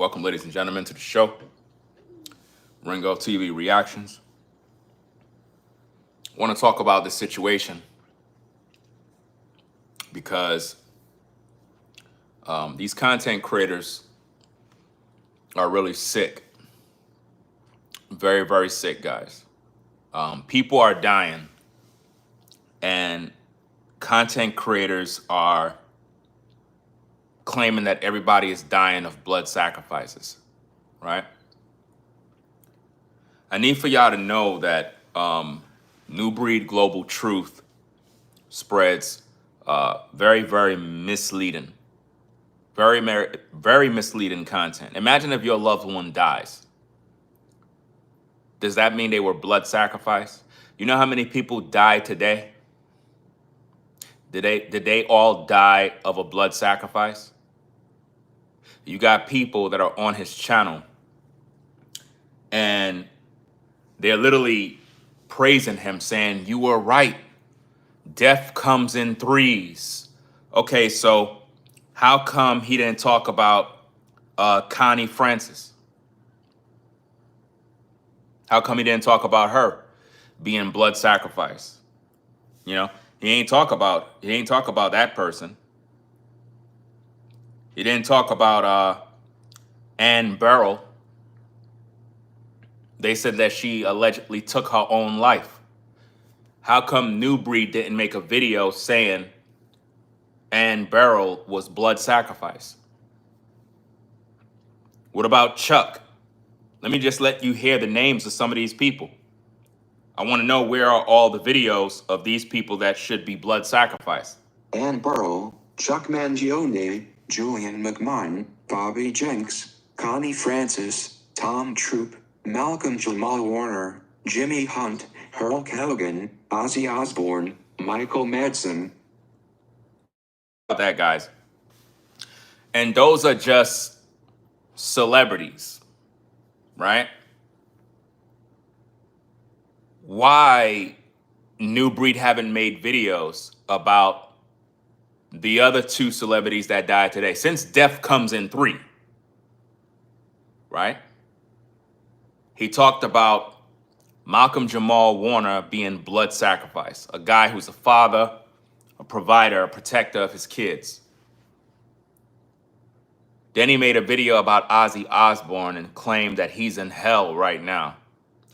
Welcome, ladies and gentlemen, to the show. Ringo TV Reactions. I want to talk about this situation because these content creators are really sick. Very, very sick, guys. People are dying, and content creators are claiming that everybody is dying of blood sacrifices, right? I need for y'all to know that NuBreed Global Truth spreads very, very misleading, very misleading content. Imagine if your loved one dies. Does that mean they were blood sacrificed? You know how many people died today? Did they all die of a blood sacrifice? You got people that are on his channel and they're literally praising him, saying, "You were right. Death comes in threes." Okay, so how come he didn't talk about Connie Francis? How come he didn't talk about her being blood sacrifice? You know, he ain't talk about that person. He didn't talk about Ann Burrell. They said that she allegedly took her own life. How come NuBreed didn't make a video saying Ann Burrell was blood sacrifice? What about Chuck? Let me just let you hear the names of some of these people. I want to know, where are all the videos of these people that should be blood sacrificed? Ann Burrell, Chuck Mangione, Julian McMahon, Bobby Jenks, Connie Francis, Tom Troop, Malcolm Jamal Warner, Jimmy Hunt, Hulk Hogan, Ozzy Osbourne, Michael Madsen. About that, guys. And those are just celebrities, right? Why NuBreed haven't made videos about the other two celebrities that died today, since death comes in three, right? He talked about Malcolm Jamal Warner being blood sacrifice, a guy who's a father, a provider, a protector of his kids. Then he made a video about Ozzy Osbourne and claimed that he's in hell right now.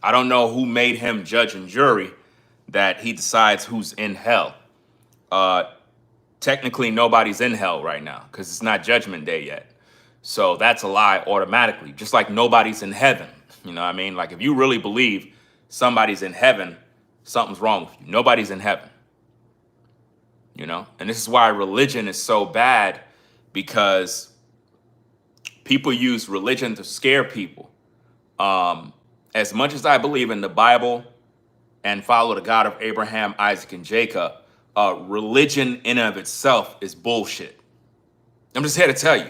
I don't know who made him judge and jury that he decides who's in hell. Technically, nobody's in hell right now because it's not Judgment Day yet. So that's a lie automatically, just like nobody's in heaven. You know what I mean? Like, if you really believe somebody's in heaven, something's wrong with you. Nobody's in heaven. You know? And this is why religion is so bad, because people use religion to scare people. As much as I believe in the Bible and follow the God of Abraham, Isaac, and Jacob, religion in and of itself is bullshit. I'm just here to tell you,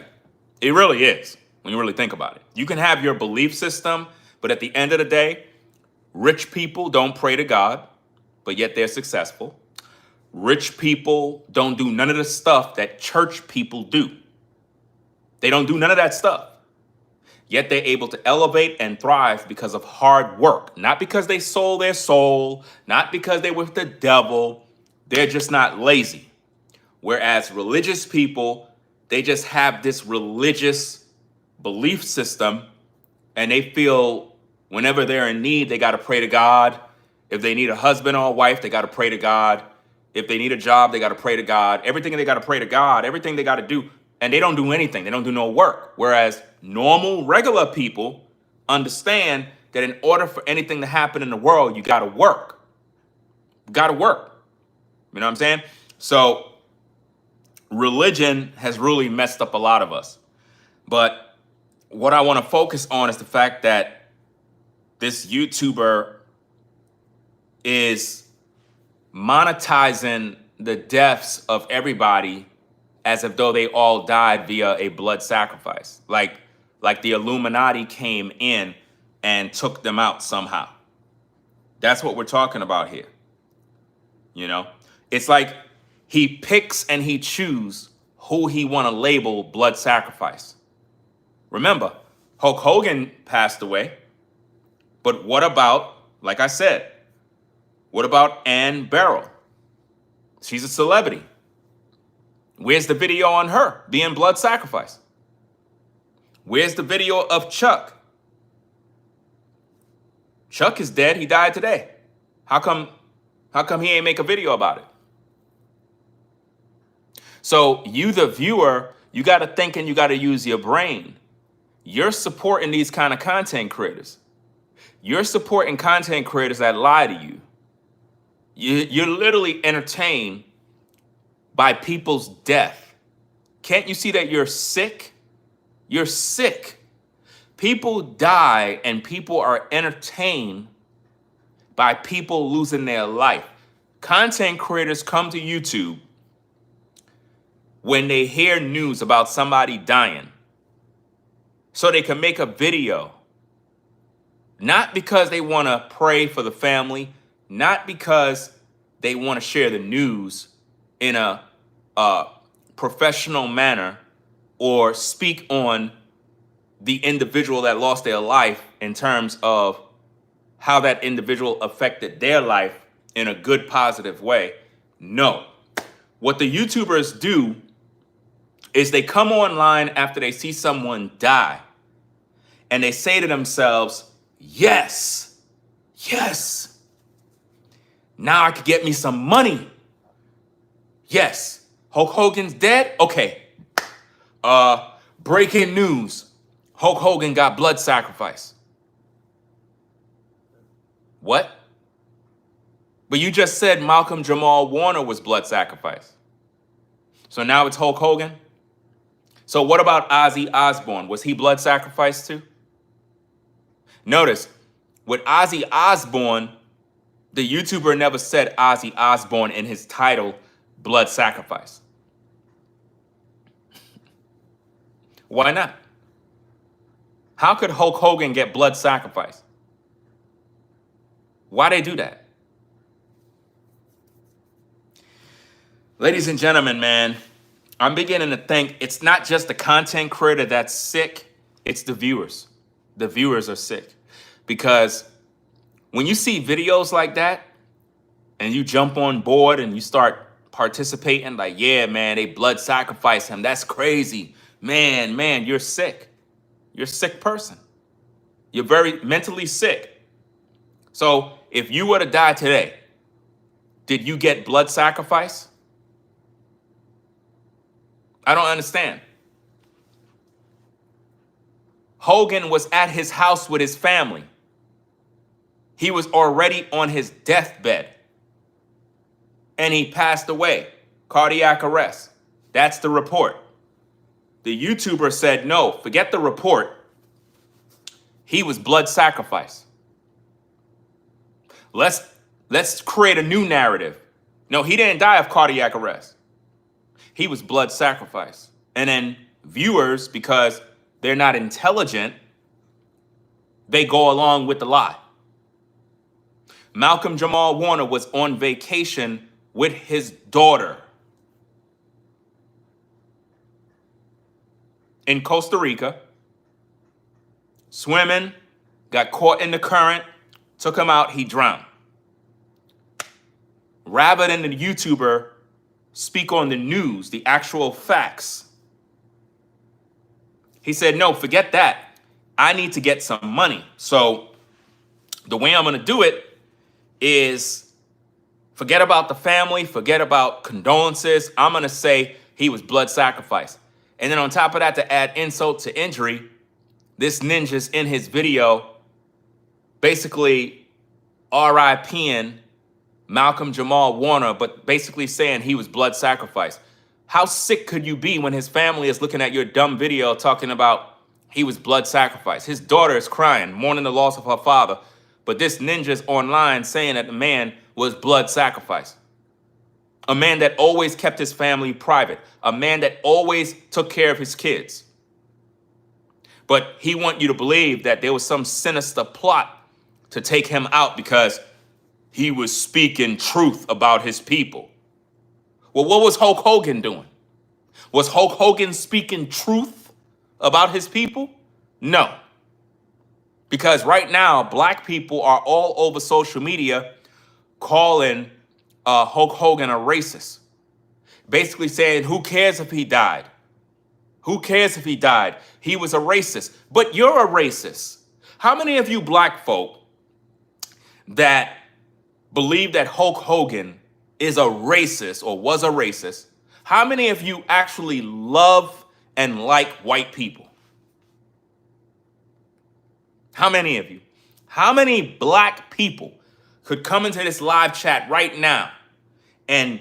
it really is, when you really think about it. You can have your belief system, but at the end of the day, rich people don't pray to God, but yet they're successful. Rich people don't do none of the stuff that church people do. They don't do none of that stuff. Yet they're able to elevate and thrive because of hard work. Not because they sold their soul, not because they were with the devil. They're just not lazy. Whereas religious people, they just have this religious belief system, and they feel whenever they're in need, they got to pray to God. If they need a husband or a wife, they got to pray to God. If they need a job, they got to pray to God. Everything they got to pray to God. Everything they got to do. And they don't do anything. They don't do no work. Whereas normal, regular people understand that in order for anything to happen in the world, you got to work. You got to work. You know what I'm saying? So religion has really messed up a lot of us. But what I want to focus on is the fact that this YouTuber is monetizing the deaths of everybody as if though they all died via a blood sacrifice. Like the Illuminati came in and took them out somehow. That's what we're talking about here. You know, it's like he picks and he chooses who he want to label blood sacrifice. Remember, Hulk Hogan passed away. But what about, like I said, what about Ann Barrow? She's a celebrity. Where's the video on her being blood sacrificed? Where's the video of Chuck? Chuck is dead. He died today. How come he ain't make a video about it? So you, the viewer, you got to think and you got to use your brain. You're supporting these kind of content creators. You're supporting content creators that lie to you. You're literally entertained by people's death. Can't you see that you're sick? You're sick. People die and people are entertained by people losing their life. Content creators come to YouTube when they hear news about somebody dying so they can make a video. Not because they want to pray for the family, not because they want to share the news in a professional manner or speak on the individual that lost their life in terms of how that individual affected their life in a good, positive way. No. What the YouTubers do is they come online after they see someone die and they say to themselves, yes, yes, now I could get me some money. Yes, Hulk Hogan's dead? Okay. Breaking news. Hulk Hogan got blood sacrifice. What? But you just said Malcolm Jamal Warner was blood sacrifice. So now it's Hulk Hogan? So what about Ozzy Osbourne? Was he blood sacrifice too? Notice, with Ozzy Osbourne, the YouTuber never said Ozzy Osbourne in his title, blood sacrifice. Why not? How could Hulk Hogan get blood sacrifice? Why they do that? Ladies and gentlemen, man, I'm beginning to think it's not just the content creator that's sick, it's the viewers. The viewers are sick. Because when you see videos like that and you jump on board and you start participating, like, yeah, man, they blood sacrifice him. That's crazy. Man, you're sick. You're a sick person. You're very mentally sick. So if you were to die today, did you get blood sacrifice? I don't understand. Hogan was at his house with his family. He was already on his deathbed. And he passed away. Cardiac arrest. That's the report. The YouTuber said, no, forget the report. He was blood sacrifice. Let's create a new narrative. No, he didn't die of cardiac arrest. He was blood sacrifice. And then viewers, because they're not intelligent, they go along with the lie. Malcolm Jamal Warner was on vacation with his daughter in Costa Rica, swimming, got caught in the current, took him out, he drowned. Rather than the YouTuber speak on the news, the actual facts, he said, no, forget that. I need to get some money. So the way I'm going to do it is forget about the family, forget about condolences. I'm going to say he was blood sacrifice. And then on top of that, to add insult to injury, this ninja's in his video basically RIPing Malcolm Jamal Warner, but basically saying he was blood sacrifice. How sick could you be when his family is looking at your dumb video talking about he was blood sacrifice? His daughter is crying, mourning the loss of her father, but this ninja's online saying that the man was blood sacrifice. A man that always kept his family private. A man that always took care of his kids. But he want you to believe that there was some sinister plot to take him out because he was speaking truth about his people. Well, what was Hulk Hogan doing? Was Hulk Hogan speaking truth about his people? No. Because right now, black people are all over social media calling Hulk Hogan a racist. Basically saying, who cares if he died? Who cares if he died? He was a racist. But you're a racist. How many of you black folk that believe that Hulk Hogan is a racist or was a racist, how many of you actually love and like white people? How many of you? How many black people could come into this live chat right now and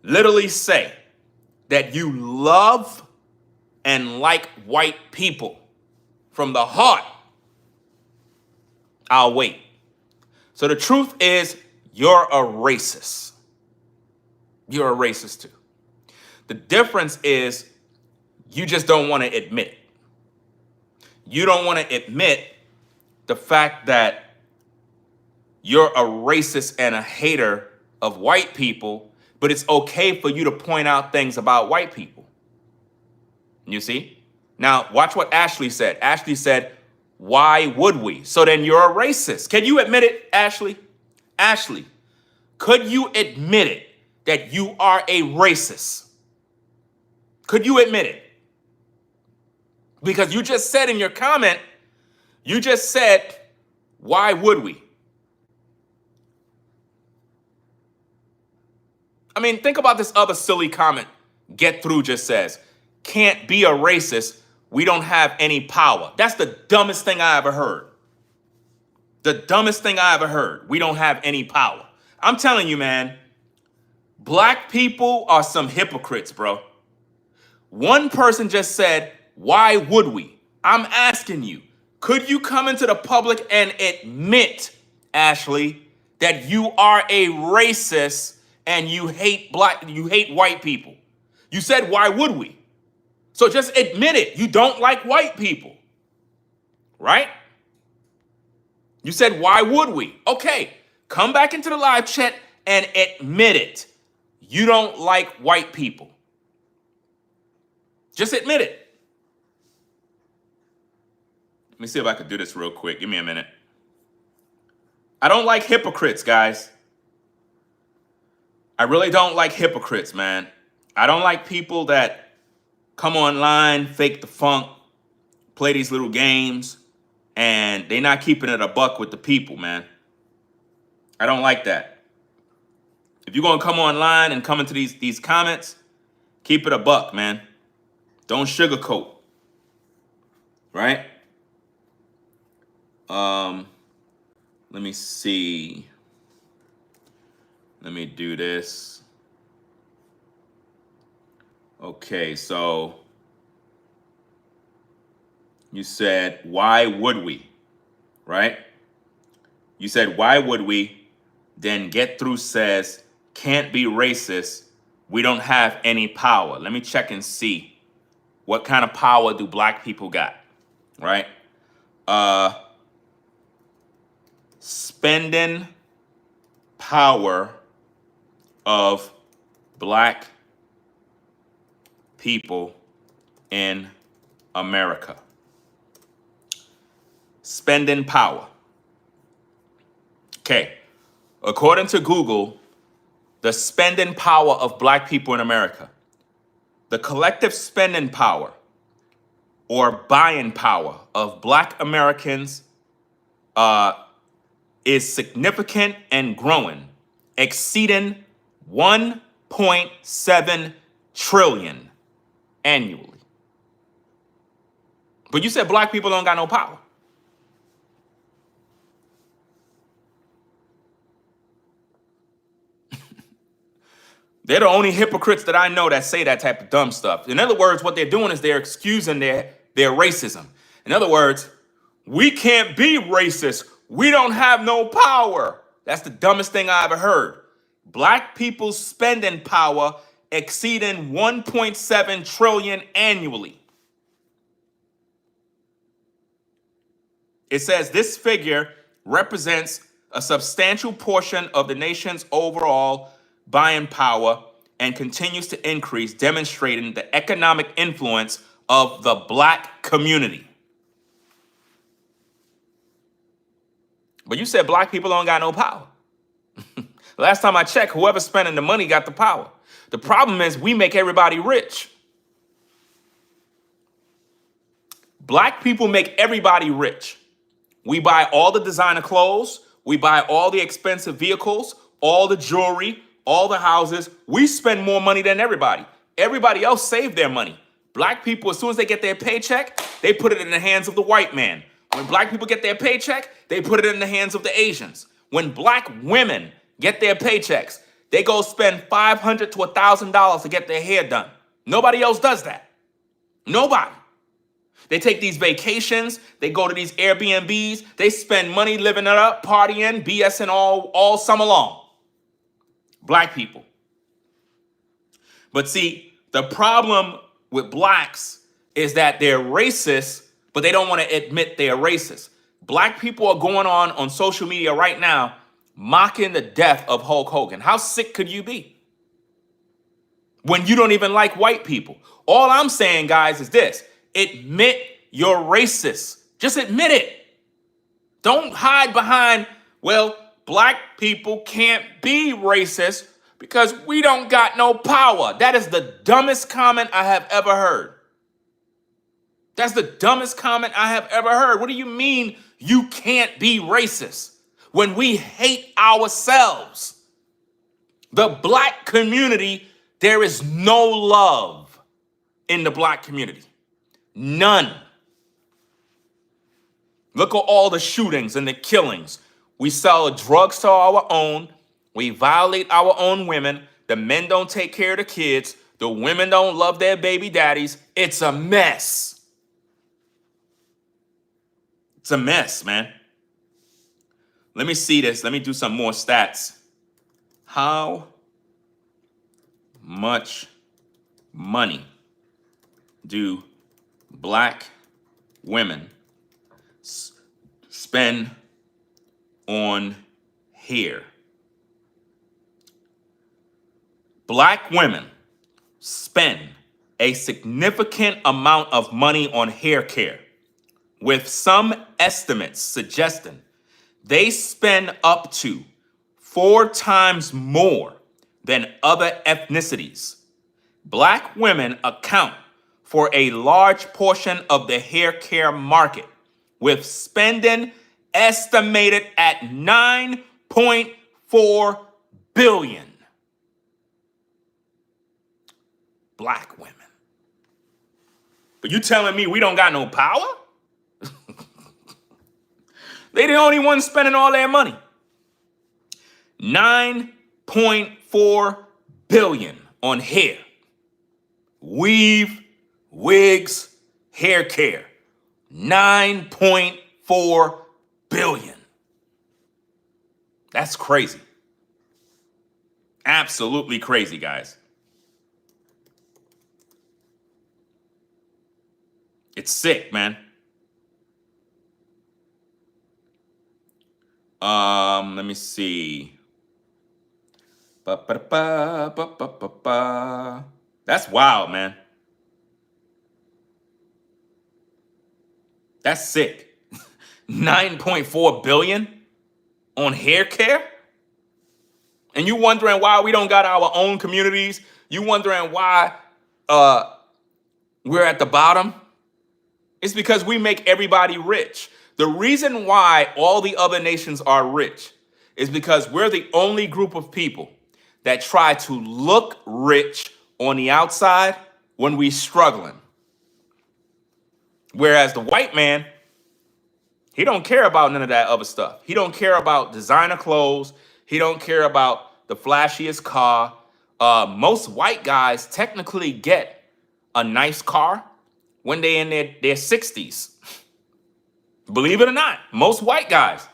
literally say that you love and like white people from the heart? I'll wait. So the truth is, you're a racist. You're a racist too. The difference is you just don't want to admit it. You don't want to admit the fact that you're a racist and a hater of white people, but it's okay for you to point out things about white people. You see? Now, watch what Ashley said. Ashley said, why would we? So then you're a racist. Can you admit it, Ashley? Ashley, could you admit it that you are a racist? Could you admit it? Because you just said in your comment, you just said, why would we? I mean, think about this other silly comment Get Through just says, can't be a racist, we don't have any power. That's the dumbest thing I ever heard. The dumbest thing I ever heard. We don't have any power. I'm telling you, man, black people are some hypocrites, bro. One person just said, why would we? I'm asking you, could you come into the public and admit, Ashley, that you are a racist and you hate white people? You said, why would we? So just admit it. You don't like white people, right? You said, why would we? Okay, come back into the live chat and admit it. You don't like white people. Just admit it. Let me see if I can do this real quick. Give me a minute. I don't like hypocrites, guys. I really don't like hypocrites, man. I don't like people that come online, fake the funk, play these little games, and they're not keeping it a buck with the people, man. I don't like that. If you're going to come online and come into these comments, keep it a buck, man. Don't sugarcoat, right? Let me see. Let me do this. Okay, so you said, why would we? Right? You said, why would we? Then Get Through says, can't be racist. We don't have any power. Let me check and see what kind of power do black people got, right? Spending power of black people in America. Spending power. Okay, according to Google, the spending power of black people in America, the collective spending power or buying power of black Americans is significant and growing, exceeding 1.7 trillion annually. But you said black people don't got no power. They're the only hypocrites that I know that say that type of dumb stuff. In other words, what they're doing is they're excusing their racism. In other words, we can't be racist. We don't have no power. That's the dumbest thing I ever heard. Black people's spending power exceeding 1.7 trillion annually. It says this figure represents a substantial portion of the nation's overall buying power and continues to increase, demonstrating the economic influence of the black community. But you said black people don't got no power. Last time I checked, whoever's spending the money got the power. The problem is we make everybody rich. Black people make everybody rich. We buy all the designer clothes. We buy all the expensive vehicles, all the jewelry, all the houses. We spend more money than everybody. Everybody else save their money. Black people, as soon as they get their paycheck, they put it in the hands of the white man. When black people get their paycheck, they put it in the hands of the Asians. When black women get their paychecks, they go spend $500 to $1,000 to get their hair done. Nobody else does that. Nobody. They take these vacations, they go to these Airbnbs, they spend money living it up, partying, BSing all summer long. Black people. But see, the problem with blacks is that they're racist, but they don't want to admit they're racist. Black people are going on social media right now mocking the death of Hulk Hogan. How sick could you be when you don't even like white people? All I'm saying, guys, is this. Admit you're racist. Just admit it. Don't hide behind, well, black people can't be racist because we don't got no power. That is the dumbest comment I have ever heard. That's the dumbest comment I have ever heard. What do you mean you can't be racist when we hate ourselves? The black community, there is no love in the black community. None. Look at all the shootings and the killings. We sell drugs to our own. We violate our own women. The men don't take care of the kids. The women don't love their baby daddies. It's a mess. It's a mess, man. Let me see this. Let me do some more stats. How much money do black women spend on hair? Black women spend a significant amount of money on hair care, with some estimates suggesting they spend up to 4 times more than other ethnicities. Black women account for a large portion of the hair care market, with spending estimated at $9.4 billion. Black women. But you telling me we don't got no power? They the only ones spending all their money. $9.4 billion on hair. Weave, wigs, hair care. $9.4 billion. That's crazy. Absolutely crazy, guys. It's sick, man. Let me see. That's wild, man. That's sick. 9.4 billion on hair care? And you wondering why we don't got our own communities? You wondering why we're at the bottom? It's because we make everybody rich. The reason why all the other nations are rich is because we're the only group of people that try to look rich on the outside when we're struggling. Whereas the white man, he don't care about none of that other stuff. He don't care about designer clothes. He don't care about the flashiest car. Most white guys technically get a nice car when they're in their 60s. Believe it or not, most white guys,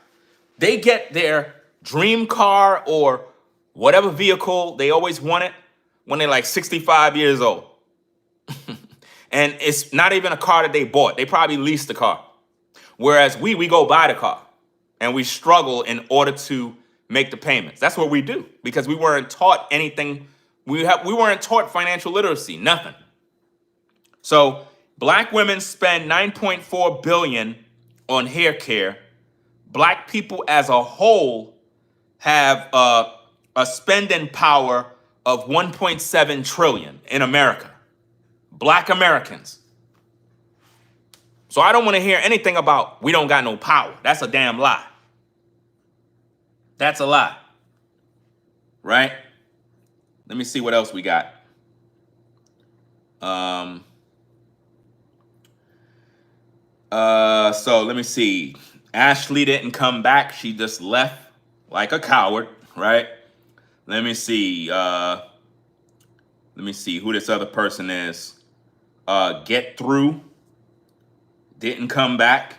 they get their dream car or whatever vehicle they always wanted when they're like 65 years old. And it's not even a car that they bought. They probably leased the car. Whereas we go buy the car and we struggle in order to make the payments. That's what we do because we weren't taught anything. We weren't taught financial literacy, nothing. So black women spend $9.4 billion on hair care, black people as a whole have a spending power of 1.7 trillion in America. Black Americans. So I don't want to hear anything about we don't got no power. That's a damn lie. That's a lie. Right? Let me see what else we got. So let me see. Ashley didn't come back. She just left like a coward, right? Let me see. Let me see who this other person is. Get Through didn't come back.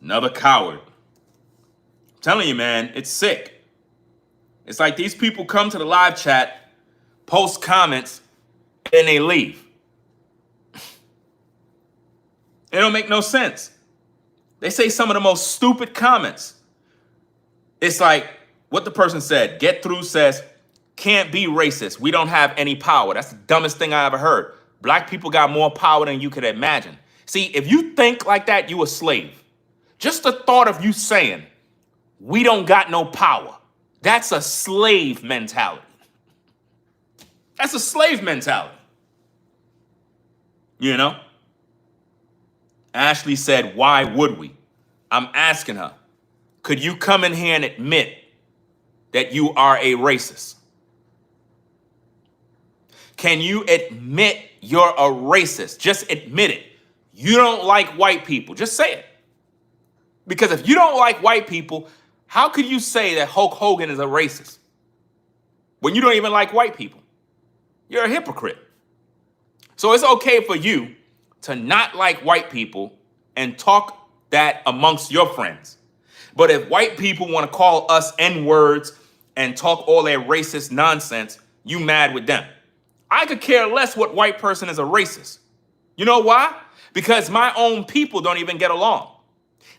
Another coward. I'm telling you, man, it's sick. It's like these people come to the live chat, post comments, and they leave. It don't make no sense. They say some of the most stupid comments. It's like what the person said. Get Through says, can't be racist. We don't have any power. That's the dumbest thing I ever heard. Black people got more power than you could imagine. See, if you think like that, you a slave. Just the thought of you saying, we don't got no power. That's a slave mentality. That's a slave mentality. You know? Ashley said, why would we? I'm asking her, could you come in here and admit that you are a racist? Can you admit you're a racist? Just admit it. You don't like white people. Just say it. Because if you don't like white people, how could you say that Hulk Hogan is a racist when you don't even like white people? You're a hypocrite. So it's okay for you to not like white people and talk that amongst your friends. But if white people want to call us N-words and talk all that racist nonsense, you mad with them. I could care less what white person is a racist. You know why? Because my own people don't even get along.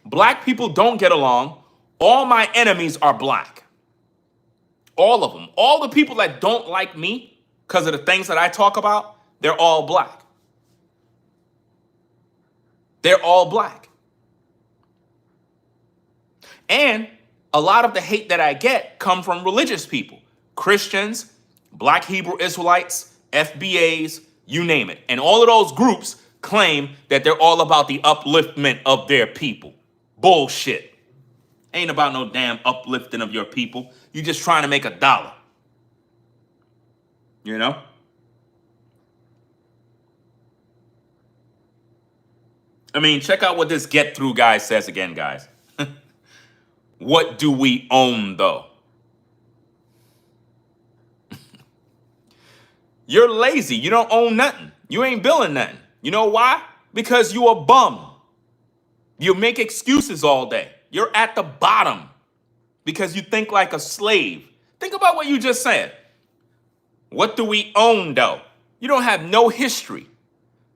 Black people don't get along. All my enemies are black. All of them. All the people that don't like me because of the things that I talk about, they're all black. They're all black. And a lot of the hate that I get come from religious people. Christians, Black Hebrew Israelites, FBAs, you name it. And all of those groups claim that they're all about the upliftment of their people. Bullshit. Ain't about no damn uplifting of your people. You just trying to make a dollar. You know? I mean, check out what this Get Through guy says again, guys. What do we own, though? You're lazy. You don't own nothing. You ain't building nothing. You know why? Because you a bum. You make excuses all day. You're at the bottom because you think like a slave. Think about what you just said. What do we own, though? You don't have no history,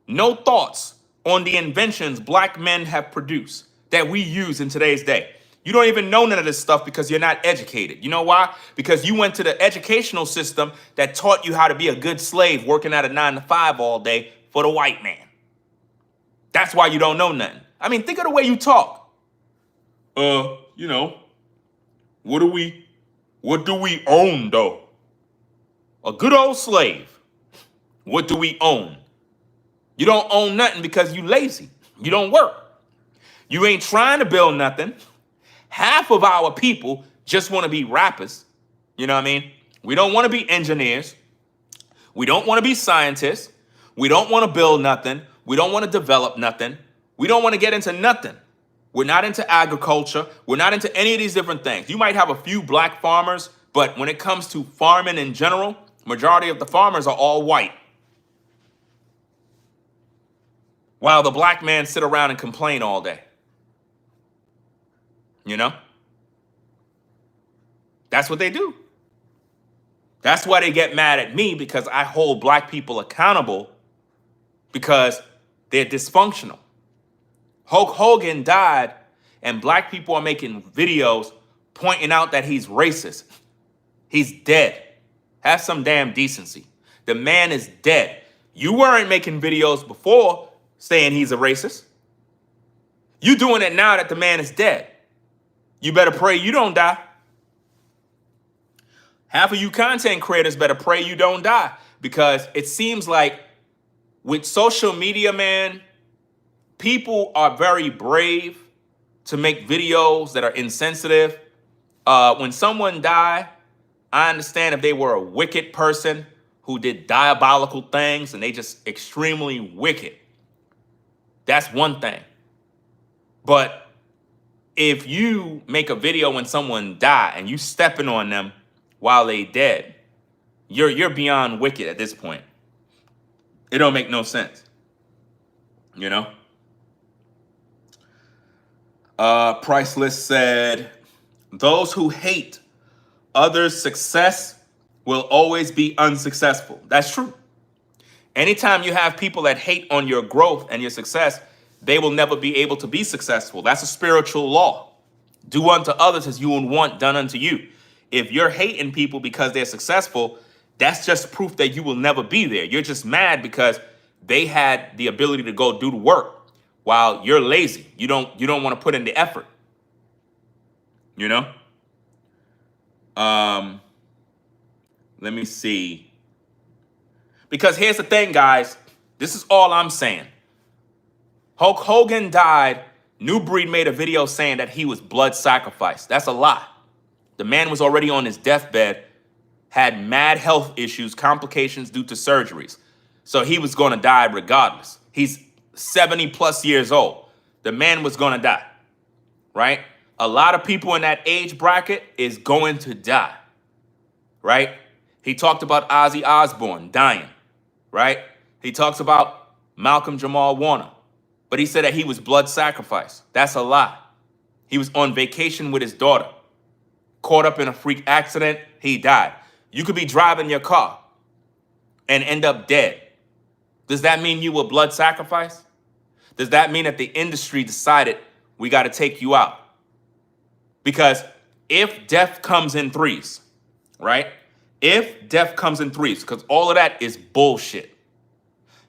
no thoughts on the inventions black men have produced that we use in today's day. You don't even know none of this stuff because you're not educated. You know why? Because you went to the educational system that taught you how to be a good slave working at a 9-to-5 all day for the white man. That's why you don't know nothing. I mean, think of the way you talk. You know, what do we own, though? A good old slave. What do we own? You don't own nothing because you lazy. You don't work. You ain't trying to build nothing. Half of our people just want to be rappers. You know what I mean? We don't want to be engineers. We don't want to be scientists. We don't want to build nothing. We don't want to develop nothing. We don't want to get into nothing. We're not into agriculture. We're not into any of these different things. You might have a few black farmers, but when it comes to farming in general, majority of the farmers are all white. While the black man sit around and complain all day. You know? That's what they do. That's why they get mad at me, because I hold black people accountable because they're dysfunctional. Hulk Hogan died and black people are making videos pointing out that he's racist. He's dead. Have some damn decency. The man is dead. You weren't making videos before saying he's a racist. You doing it now that the man is dead. You better pray you don't die. Half of you content creators better pray you don't die, because it seems like with social media, man, people are very brave to make videos that are insensitive. When someone died, I understand if they were a wicked person who did diabolical things and they just extremely wicked. That's one thing. But if you make a video when someone died and you stepping on them while they dead, you're beyond wicked at this point. It don't make no sense. You know? Priceless said, those who hate others' success will always be unsuccessful. That's true. Anytime you have people that hate on your growth and your success, they will never be able to be successful. That's a spiritual law. Do unto others as you would want done unto you. If you're hating people because they're successful, that's just proof that you will never be there. You're just mad because they had the ability to go do the work while you're lazy. You don't want to put in the effort. You know? Let me see. Because here's the thing, guys. This is all I'm saying. Hulk Hogan died. NuBreed made a video saying that he was blood sacrificed. That's a lie. The man was already on his deathbed, had mad health issues, complications due to surgeries. So he was going to die regardless. He's 70 plus years old. The man was going to die, right? A lot of people in that age bracket is going to die, right? He talked about Ozzy Osbourne dying, right? He talks about Malcolm Jamal Warner, but he said that he was blood sacrifice. That's a lie. He was on vacation with his daughter, caught up in a freak accident, he died. You could be driving your car and end up dead. Does that mean you were blood sacrifice? Does that mean that the industry decided we got to take you out? Because if death comes in threes, right? If death comes in threes, because all of that is bullshit.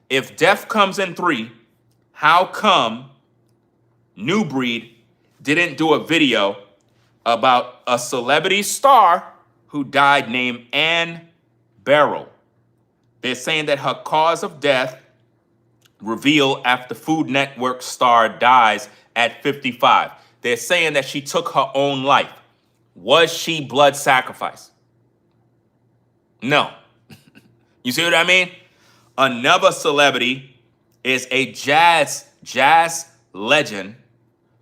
If death comes in three, how come NuBreed didn't do a video about a celebrity star who died named Ann Barrow? They're saying that her cause of death revealed after Food Network star dies at 55. They're saying that she took her own life. Was she blood sacrifice? No. You see what I mean? Another celebrity is a jazz legend,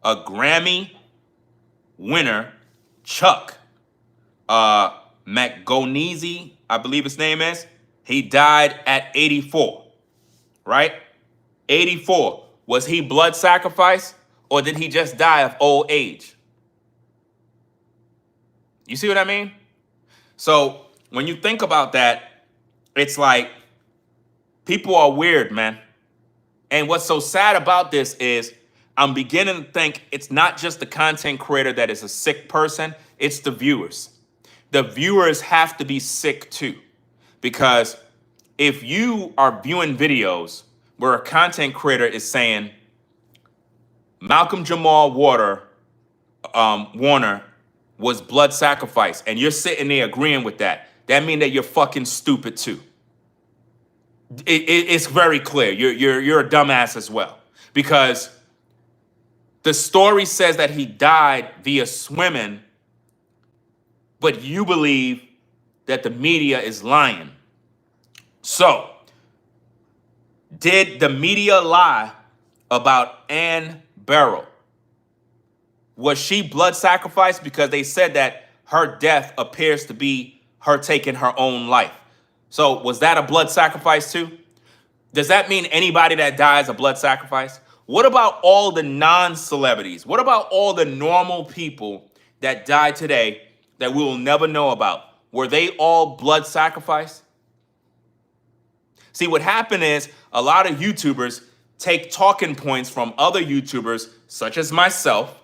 a Grammy winner, Chuck McGonezy, I believe his name is. He died at 84, right? 84. Was he blood sacrifice, or did he just die of old age? You see what I mean? So when you think about that, it's like people are weird, man. And what's so sad about this is I'm beginning to think it's not just the content creator that is a sick person, it's the viewers. The viewers have to be sick too. Because if you are viewing videos where a content creator is saying Malcolm Jamal Warner was blood sacrifice, and you're sitting there agreeing with that, that means that you're fucking stupid too. It's very clear. You're a dumbass as well. Because the story says that he died via swimming, but you believe that the media is lying. So, did the media lie about Ann Barrow? Was she blood sacrifice? Because they said that her death appears to be her taking her own life. So was that a blood sacrifice too? Does that mean anybody that dies a blood sacrifice? What about all the non-celebrities? What about all the normal people that died today that we will never know about? Were they all blood sacrifice? See, what happened is a lot of YouTubers take talking points from other YouTubers, such as myself,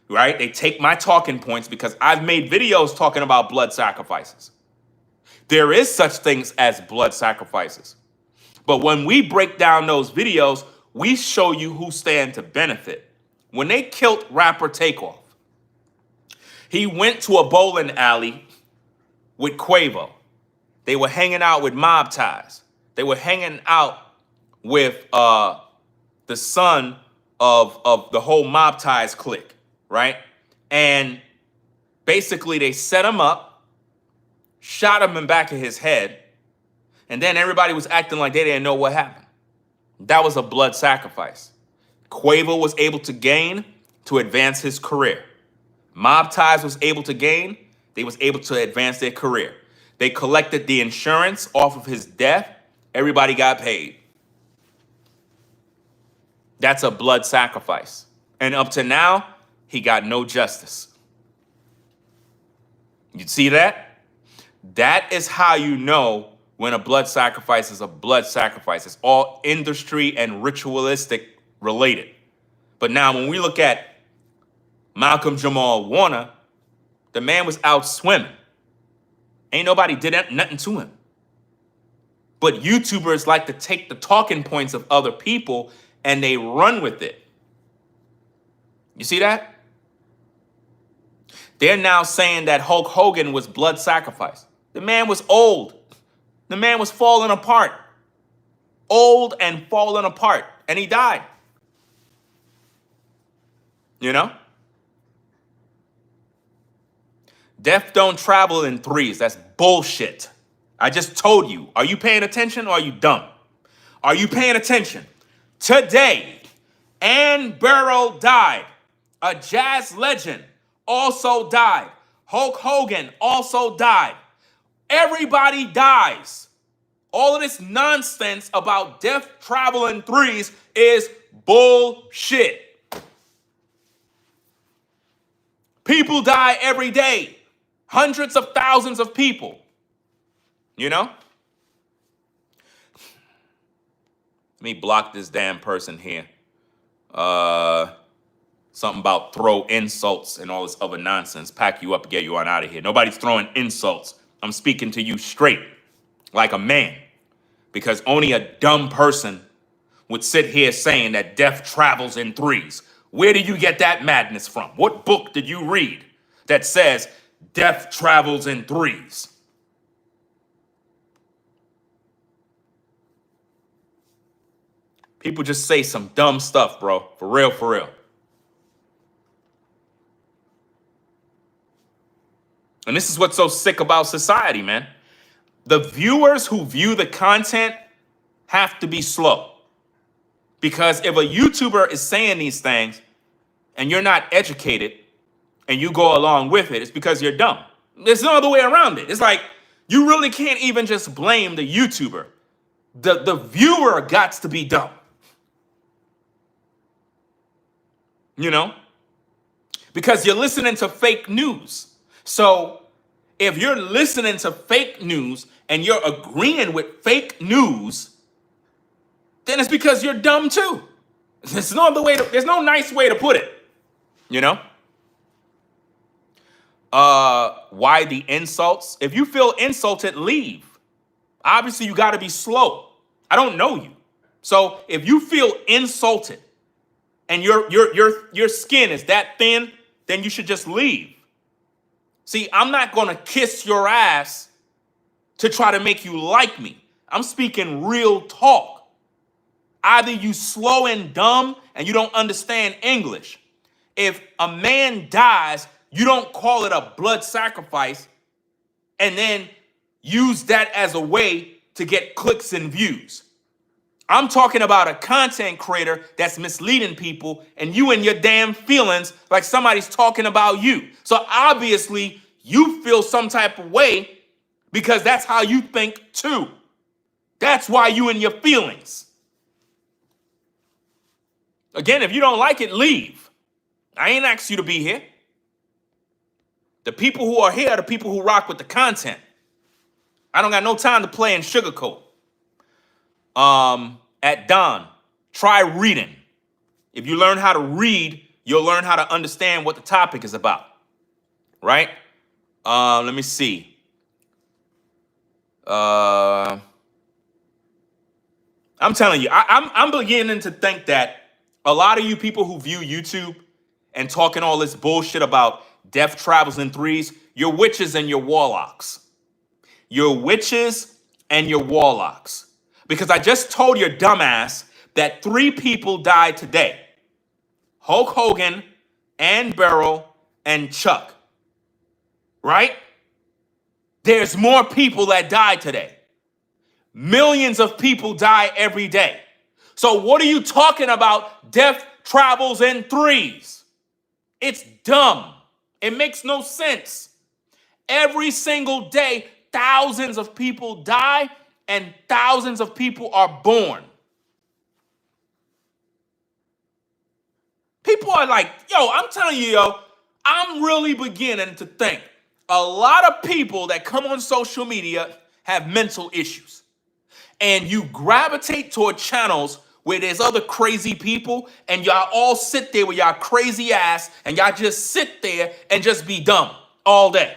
right? They take my talking points because I've made videos talking about blood sacrifices. There is such things as blood sacrifices. But when we break down those videos, we show you who stand to benefit. When they killed rapper Takeoff, He went to a bowling alley with Quavo. They were hanging out with Mob Ties. They were hanging out with the son of the whole Mob Ties clique, right? And basically they set him up, shot him in the back of his head, and then everybody was acting like they didn't know what happened. That was a blood sacrifice. Quavo was able to gain to advance his career. Mob Ties was able to gain. They was able to advance their career. They collected the insurance off of his death. Everybody got paid. That's a blood sacrifice. And up to now, he got no justice. You see that? That is how you know when a blood sacrifice is a blood sacrifice. It's all industry and ritualistic related. But now when we look at Malcolm Jamal Warner, the man was out swimming. Ain't nobody did nothing to him. But YouTubers like to take the talking points of other people and they run with it. You see that? They're now saying that Hulk Hogan was blood sacrifice. The man was old. The man was falling apart. Old and falling apart. And he died. You know? Death don't travel in threes. That's bullshit. I just told you. Are you paying attention or are you dumb? Are you paying attention? Today, Ann Barrow died. A jazz legend also died. Hulk Hogan also died. Everybody dies. All of this nonsense about death travel in threes is bullshit. People die every day. Hundreds of thousands of people. You know? Let me block this damn person here. Something about throw insults and all this other nonsense. Pack you up and get you on out of here. Nobody's throwing insults. I'm speaking to you straight, like a man. Because only a dumb person would sit here saying that death travels in threes. Where did you get that madness from? What book did you read that says death travels in threes? People just say some dumb stuff, bro. For real, for real. And this is what's so sick about society, man. The viewers who view the content have to be slow. Because if a YouTuber is saying these things and you're not educated and you go along with it, it's because you're dumb. There's no other way around it. It's like you really can't even just blame the YouTuber. The viewer got to be dumb. You know? Because you're listening to fake news. So if you're listening to fake news and you're agreeing with fake news, then it's because you're dumb too. There's no other way there's no nice way to put it. You know? Why the insults? If you feel insulted, leave. Obviously, you got to be slow. I don't know you. So if you feel insulted and your skin is that thin, then you should just leave. See, I'm not going to kiss your ass to try to make you like me. I'm speaking real talk. Either you slow and dumb and you don't understand English. If a man dies, you don't call it a blood sacrifice and then use that as a way to get clicks and views. I'm talking about a content creator that's misleading people and you in your damn feelings like somebody's talking about you. So obviously you feel some type of way because that's how you think too. That's why you in your feelings. Again, if you don't like it, leave. I ain't asked you to be here. The people who are here are the people who rock with the content. I don't got no time to play and sugarcoat. At dawn, try reading. If you learn how to read, you'll learn how to understand what the topic is about. Right? Let me see. I'm telling you, I'm beginning to think that a lot of you people who view YouTube and talking all this bullshit about death travels in threes, you're witches and you're warlocks. You're witches and you're warlocks. Because I just told your dumbass that 3 people died today. Hulk Hogan, Ann Burrell, and Chuck. Right? There's more people that died today. Millions of people die every day. So what are you talking about? Death travels in threes. It's dumb. It makes no sense. Every single day, thousands of people die and thousands of people are born. People are like, yo, I'm telling you, yo, I'm really beginning to think a lot of people that come on social media have mental issues. And you gravitate toward channels where there's other crazy people and y'all all sit there with y'all crazy ass and y'all just sit there and just be dumb all day.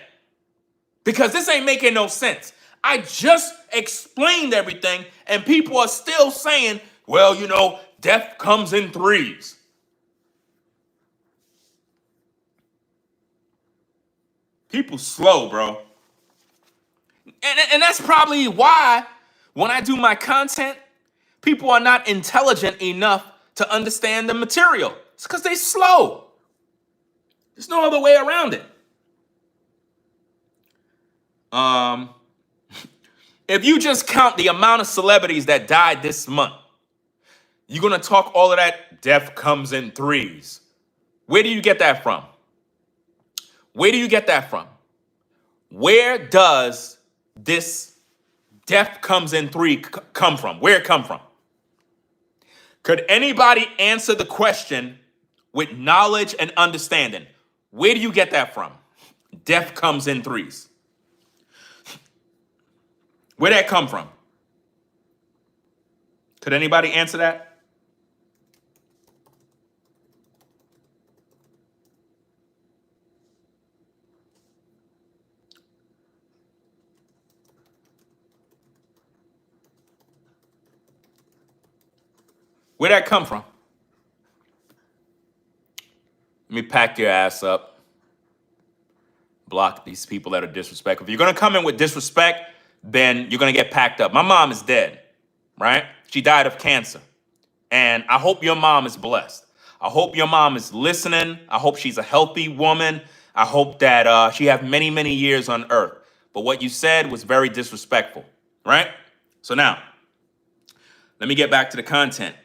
Because this ain't making no sense. I just explained everything and people are still saying, well, you know, death comes in threes. People slow, bro. And that's probably why when I do my content, people are not intelligent enough to understand the material. It's because they slow. There's no other way around it. If you just count the amount of celebrities that died this month, you're going to talk all of that death comes in threes. Where do you get that from? Where do you get that from? Where does this death comes in three come from? Where it come from? Could anybody answer the question with knowledge and understanding? Where do you get that from? Death comes in threes. Where'd that come from? Could anybody answer that? Where'd that come from? Let me pack your ass up. Block these people that are disrespectful. If you're going to come in with disrespect, then you're going to get packed up. My mom is dead, right? She died of cancer. And I hope your mom is blessed. I hope your mom is listening. I hope she's a healthy woman. I hope that she has many, many years on earth. But what you said was very disrespectful, right? So now, let me get back to the content.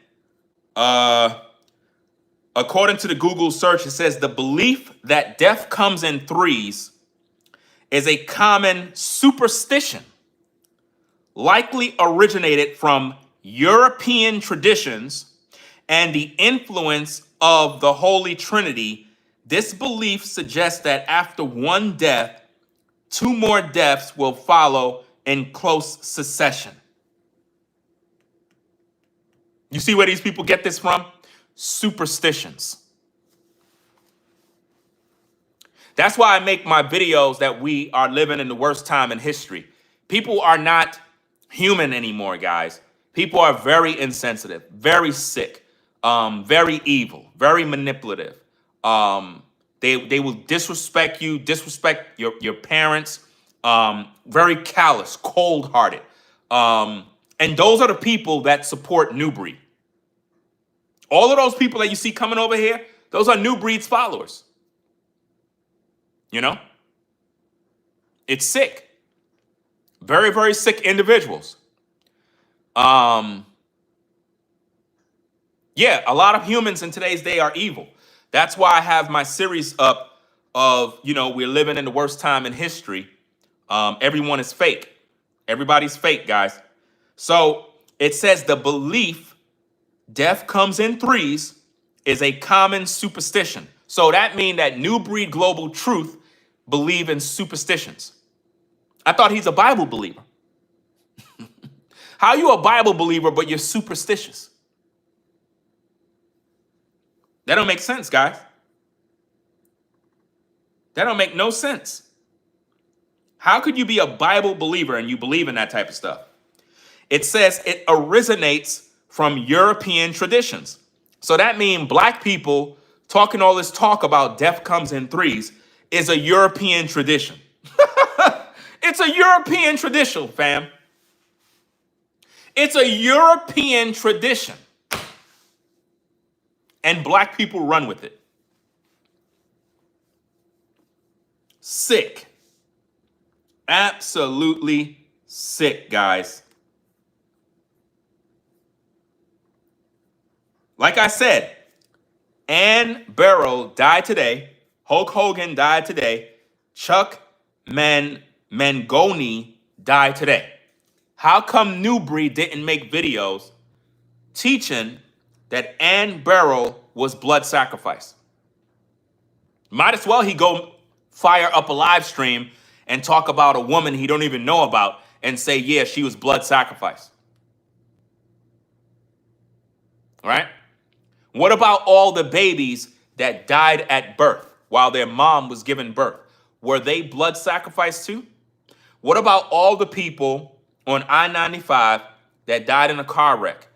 According to the Google search, it says the belief that death comes in threes is a common superstition, likely originated from European traditions and the influence of the Holy Trinity. This belief suggests that after one death, 2 more deaths will follow in close succession. You see where these people get this from? Superstitions. That's why I make my videos that we are living in the worst time in history. People are not human anymore, guys. People are very insensitive, very sick, very evil, very manipulative. They will disrespect you, disrespect your parents, very callous, cold-hearted. And those are the people that support NuBreed. All of those people that you see coming over here, those are NuBreed's followers. You know? It's sick. Very, very sick individuals. Yeah, a lot of humans in today's day are evil. That's why I have my series up of, you know, we're living in the worst time in history. Everyone is fake. Everybody's fake, guys. So it says the belief death comes in threes is a common superstition. So that means that NuBreed Global Truth believe in superstitions. I thought he's a Bible believer. How are you a Bible believer, but you're superstitious? That don't make sense, guys. That don't make no sense. How could you be a Bible believer and you believe in that type of stuff? It says it originates from European traditions. So that means black people talking all this talk about death comes in threes is a European tradition. It's a European tradition, fam. It's a European tradition. And black people run with it. Sick. Absolutely sick, guys. Like I said, Ann Barrow died today. Hulk Hogan died today. Chuck Mangoni died today. How come NuBreed didn't make videos teaching that Ann Barrow was blood sacrifice? Might as well he go fire up a live stream and talk about a woman he don't even know about and say, yeah, she was blood sacrifice. Right? What about all the babies that died at birth while their mom was giving birth? Were they blood sacrifice too? What about all the people on I-95 that died in a car wreck?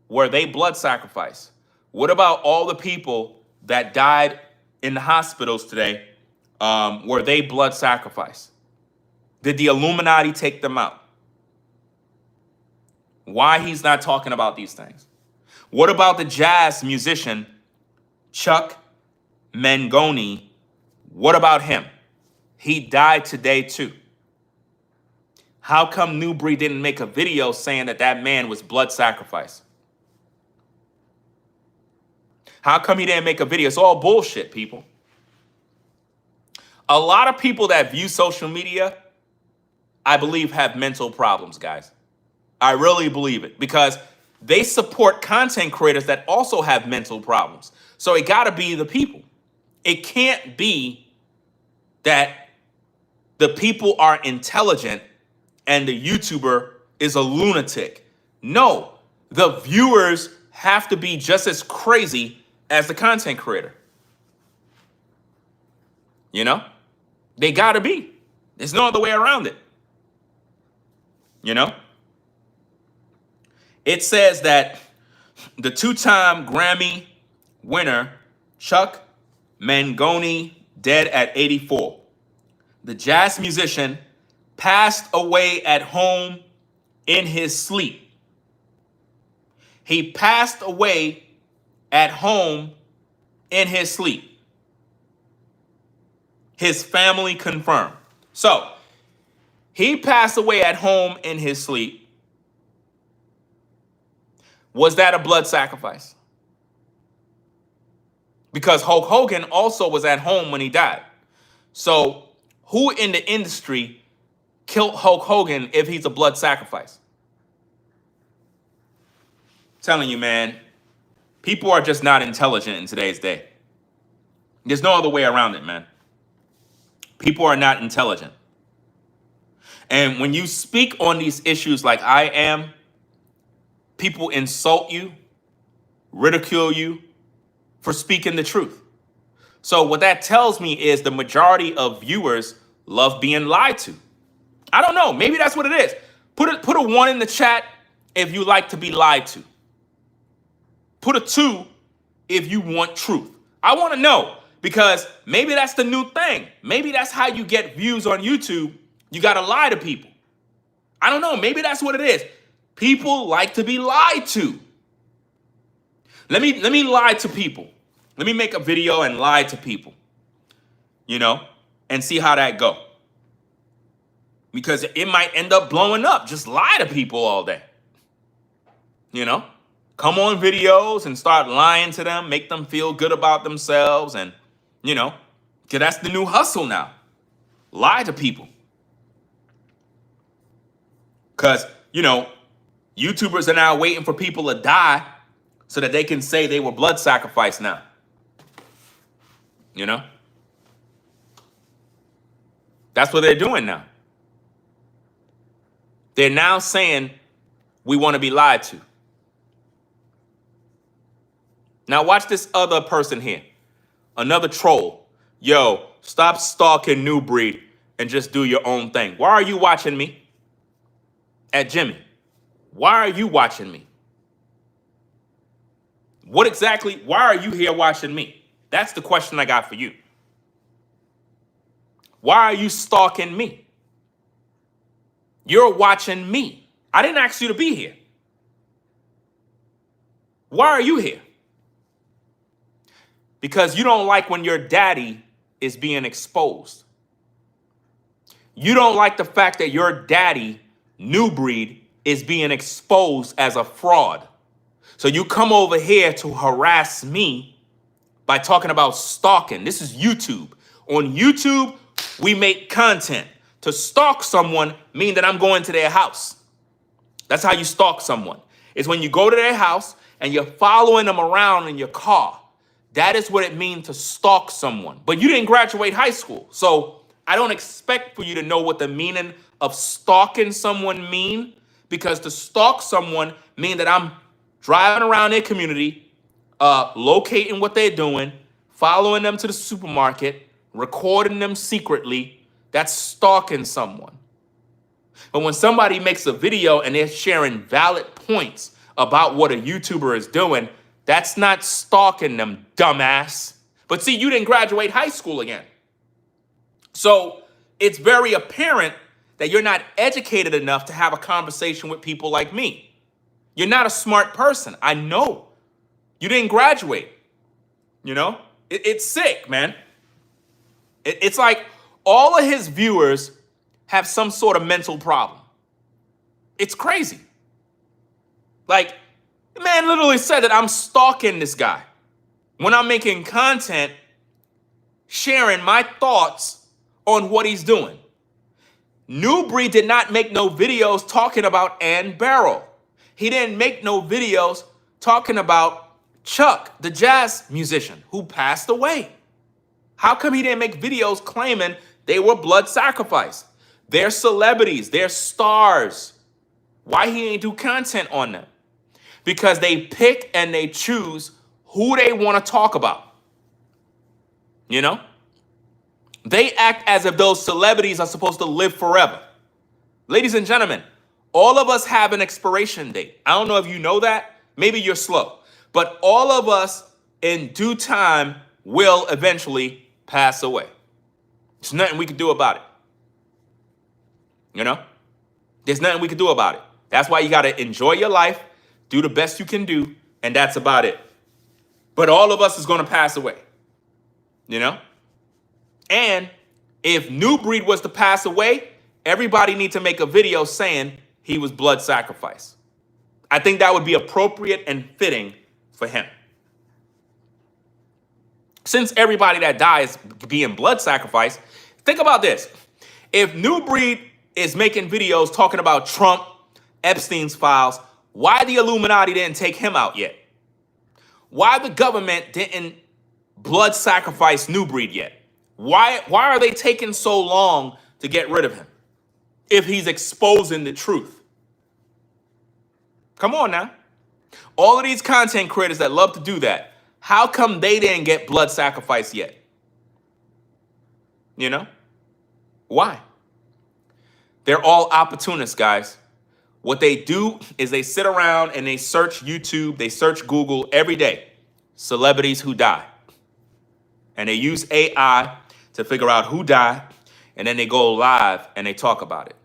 Were they blood sacrifice? What about all the people that died in the hospitals today? Were they blood sacrifice? Did the Illuminati take them out? Why he's not talking about these things? What about the jazz musician Chuck Mangoni? What about him? He died today too. How come NuBreed didn't make a video saying that that man was blood sacrifice? How come he didn't make a video? It's all bullshit, people. A lot of people that view social media, I believe, have mental problems, guys. I really believe it because they support content creators that also have mental problems. So it got to be the people. It can't be that the people are intelligent and the YouTuber is a lunatic. No, the viewers have to be just as crazy as the content creator. You know? They got to be. There's no other way around it. You know? It says that the two-time Grammy winner, Chuck Mangoni, dead at 84. The jazz musician passed away at home in his sleep. He passed away at home in his sleep. His family confirmed. So, he passed away at home in his sleep. Was that a blood sacrifice? Because Hulk Hogan also was at home when he died. So, who in the industry killed Hulk Hogan if he's a blood sacrifice? Telling you, man, people are just not intelligent in today's day. There's no other way around it, man. People are not intelligent. And when you speak on these issues like I am, people insult you, ridicule you for speaking the truth. So what that tells me is the majority of viewers love being lied to. I don't know. Maybe that's what it is. Put a 1 in the chat if you like to be lied to. Put a 2 if you want truth. I want to know because maybe that's the new thing. Maybe that's how you get views on YouTube. You got to lie to people. I don't know. Maybe that's what it is. People like to be lied to. Let me lie to people. Let me make a video and lie to people, you know, and see how that go. Because it might end up blowing up. Just lie to people all day. You know, come on videos and start lying to them, make them feel good about themselves. And, you know, because that's the new hustle now. Lie to people. Because, you know, YouTubers are now waiting for people to die so that they can say they were blood sacrificed now. You know? That's what they're doing now. They're now saying we want to be lied to. Now watch this other person here. Another troll. Yo, stop stalking NuBreed and just do your own thing. Why are you watching me? At Jimmy. Why are you watching me? What exactly, why are you here watching me? That's the question I got for you. Why are you stalking me? You're watching me. I didn't ask you to be here. Why are you here? Because you don't like when your daddy is being exposed. You don't like the fact that your daddy, NuBreed, is being exposed as a fraud. So you come over here to harass me by talking about stalking. This is YouTube. On YouTube, we make content. To stalk someone means that I'm going to their house. That's how you stalk someone. It's when you go to their house and you're following them around in your car. That is what it means to stalk someone. But you didn't graduate high school. So I don't expect for you to know what the meaning of stalking someone mean, because to stalk someone means that I'm driving around their community, locating what they're doing, following them to the supermarket, recording them secretly. That's stalking someone. But when somebody makes a video and they're sharing valid points about what a YouTuber is doing, that's not stalking them, dumbass. But see, you didn't graduate high school again. So it's very apparent that you're not educated enough to have a conversation with people like me. You're not a smart person. I know. You didn't graduate. You know? It's sick, man. It's like all of his viewers have some sort of mental problem. It's crazy. Like, the man literally said that I'm stalking this guy when I'm making content, sharing my thoughts on what he's doing. NuBreed did not make no videos talking about Ann Barrow. He didn't make no videos talking about Chuck, the jazz musician who passed away. How come he didn't make videos claiming they were blood sacrifice? They're celebrities, they're stars. Why he ain't do content on them? Because they pick and they choose who they want to talk about. You know? They act as if those celebrities are supposed to live forever. Ladies and gentlemen, all of us have an expiration date. I don't know if you know that. Maybe you're slow. But all of us in due time will eventually pass away. There's nothing we can do about it. You know? There's nothing we can do about it. That's why you got to enjoy your life, do the best you can do, and that's about it. But all of us is going to pass away. You know? And if NuBreed was to pass away, everybody needs to make a video saying he was blood sacrifice. I think that would be appropriate and fitting for him. Since everybody that dies being blood sacrifice, think about this. If NuBreed is making videos talking about Trump, Epstein's files, why the Illuminati didn't take him out yet? Why the government didn't blood sacrifice NuBreed yet? Why are they taking so long to get rid of him if he's exposing the truth? Come on now. All of these content creators that love to do that, how come they didn't get blood sacrifice yet? You know? Why? They're all opportunists, guys. What they do is they sit around and they search YouTube, they search Google every day, celebrities who die. And they use AI to figure out who died, and then they go live and they talk about it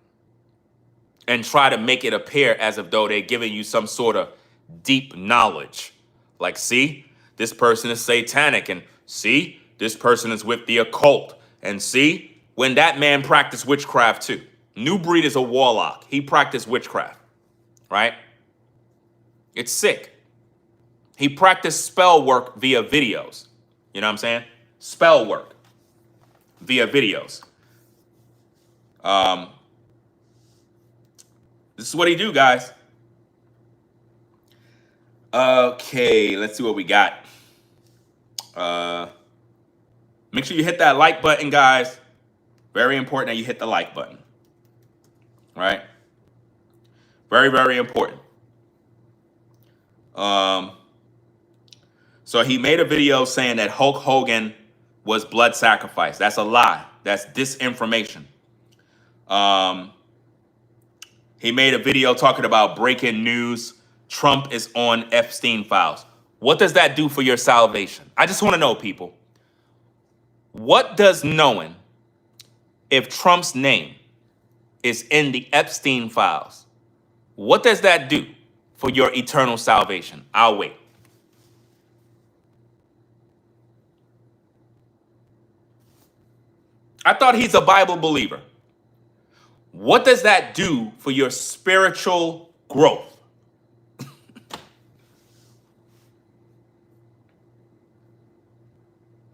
and try to make it appear as if though they're giving you some sort of deep knowledge. Like, see, this person is satanic, and see, this person is with the occult, and see, when that man practiced witchcraft too. NuBreed is a warlock. He practiced witchcraft, right? It's sick. He practiced spell work via videos. You know what I'm saying? Spell work via videos. This is what he do, guys. Okay, let's see what we got. Make sure you hit that like button, guys. Very important that you hit the like button. Right? Very, very important. So he made a video saying that Hulk Hogan was blood sacrifice. That's a lie. That's disinformation. He made a video talking about breaking news. Trump is on Epstein files. What does that do for your salvation? I just want to know, people. What does knowing if Trump's name is in the Epstein files, what does that do for your eternal salvation? I'll wait. I thought he's a Bible believer. What does that do for your spiritual growth?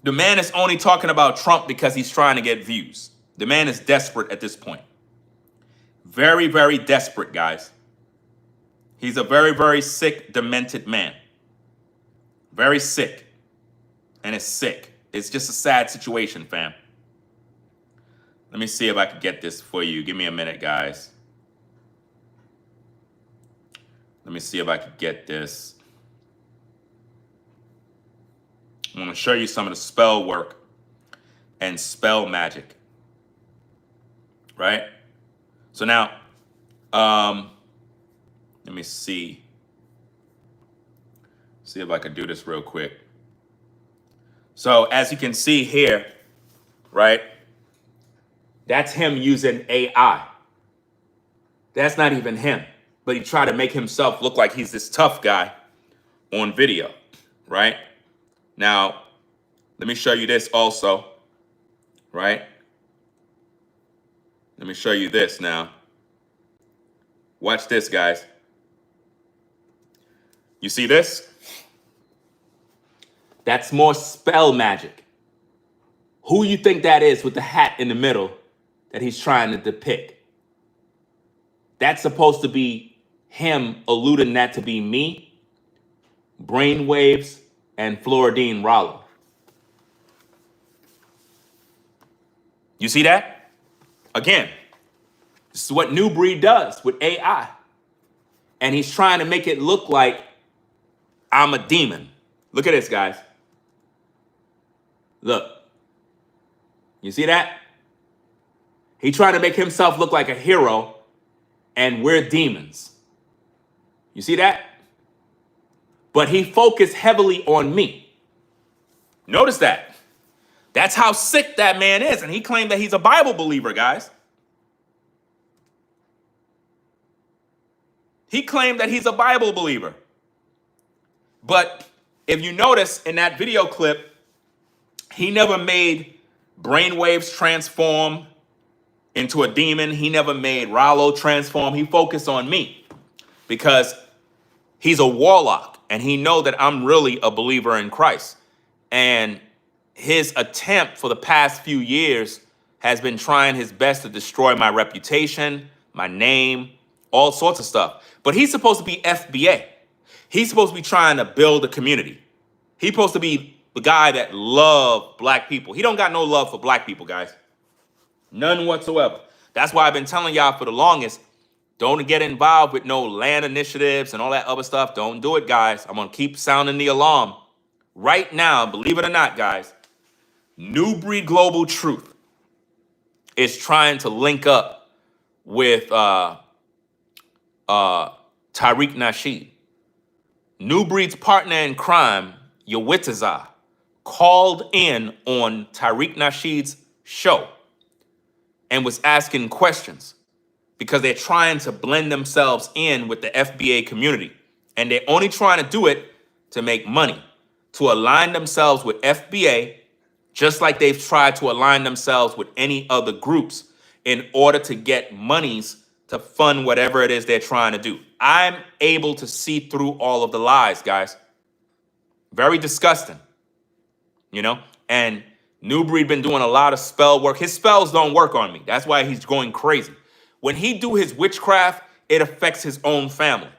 The man is only talking about Trump because he's trying to get views. The man is desperate at this point. Very, very desperate, guys. He's a very, very sick, demented man. Very sick. And it's sick. It's just a sad situation, fam. Let me see if I can get this for you. Give me a minute, guys. Let me see if I can get this. I'm going to show you some of the spell work and spell magic. Right? So now, let me see. See if I can do this real quick. So as you can see here, right? That's him using AI. That's not even him. But he tried to make himself look like he's this tough guy on video, right? Now, let me show you this also, right? Let me show you this now. Watch this, guys. You see this? That's more spell magic. Who you think that is with the hat in the middle that he's trying to depict? That's supposed to be him alluding that to be me, Brainwaves, and Floridine Rollo. You see that? Again, this is what NuBreed does with AI. And he's trying to make it look like I'm a demon. Look at this, guys. Look. You see that? He trying to make himself look like a hero, and we're demons. You see that? But he focused heavily on me. Notice that. That's how sick that man is. And he claimed that he's a Bible believer, guys. He claimed that he's a Bible believer. But if you notice in that video clip, he never made Brainwaves transform into a demon. He never made Rollo transform. He focused on me because he's a warlock and he know that I'm really a believer in Christ. And his attempt for the past few years has been trying his best to destroy my reputation, my name, all sorts of stuff. But he's supposed to be FBA. He's supposed to be trying to build a community. He's supposed to be the guy that loves black people. He don't got no love for black people, guys. None whatsoever. That's why I've been telling y'all for the longest, don't get involved with no land initiatives and all that other stuff. Don't do it, guys. I'm going to keep sounding the alarm. Right now, believe it or not, guys, NuBreed Global Truth is trying to link up with Tariq Nasheed. NuBreed's partner in crime, Yawitazah, called in on Tariq Nasheed's show and was asking questions because they're trying to blend themselves in with the FBA community. And they're only trying to do it to make money, to align themselves with FBA, just like they've tried to align themselves with any other groups in order to get monies to fund whatever it is they're trying to do. I'm able to see through all of the lies, guys. Very disgusting, you know? And NuBreed been doing a lot of spell work. His spells don't work on me. That's why he's going crazy. When he do his witchcraft, it affects his own family.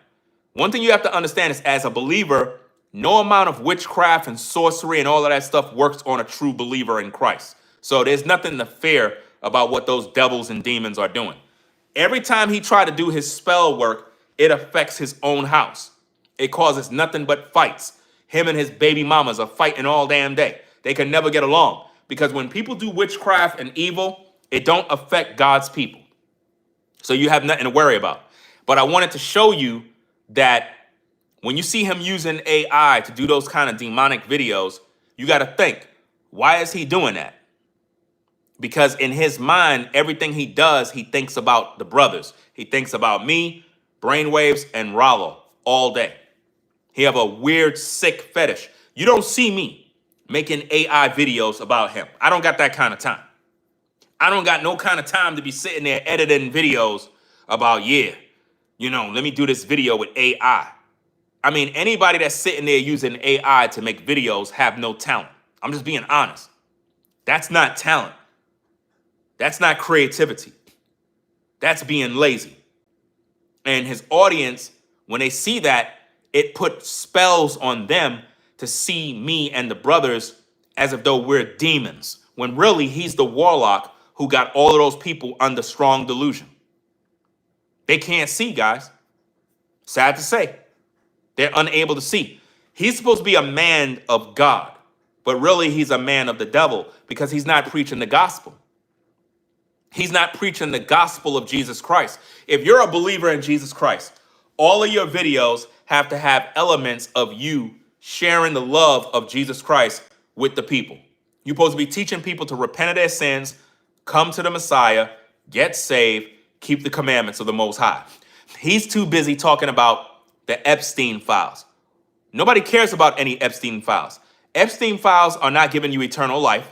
One thing you have to understand is as a believer, no amount of witchcraft and sorcery and all of that stuff works on a true believer in Christ. So there's nothing to fear about what those devils and demons are doing. Every time he try to do his spell work, it affects his own house. It causes nothing but fights. Him and his baby mamas are fighting all damn day. They can never get along. Because when people do witchcraft and evil, it don't affect God's people. So you have nothing to worry about. But I wanted to show you that when you see him using AI to do those kind of demonic videos, you got to think, why is he doing that? because in his mind, everything he does, he thinks about the brothers. He thinks about me, Brainwaves, and Rollo all day. He have a weird, sick fetish. You don't see me making AI videos about him. I don't got that kind of time. I don't got no kind of time to be sitting there editing videos about, yeah, let me do this video with AI. I mean, anybody that's sitting there using AI to make videos have no talent. I'm just being honest. That's not talent. That's not creativity. That's being lazy. And his audience, when they see that, it puts spells on them to see me and the brothers as if though we're demons, when really he's the warlock who got all of those people under strong delusion. They can't see, guys. Sad to say. They're unable to see. He's supposed to be a man of God, but really he's a man of the devil because he's not preaching the gospel. He's not preaching the gospel of Jesus Christ. If you're a believer in Jesus Christ, all of your videos have to have elements of you sharing the love of Jesus Christ with the people. You're supposed to be teaching people to repent of their sins, come to the Messiah, get saved, keep the commandments of the Most High. He's too busy talking about the Epstein files. Nobody cares about any Epstein files. Epstein files are not giving you eternal life.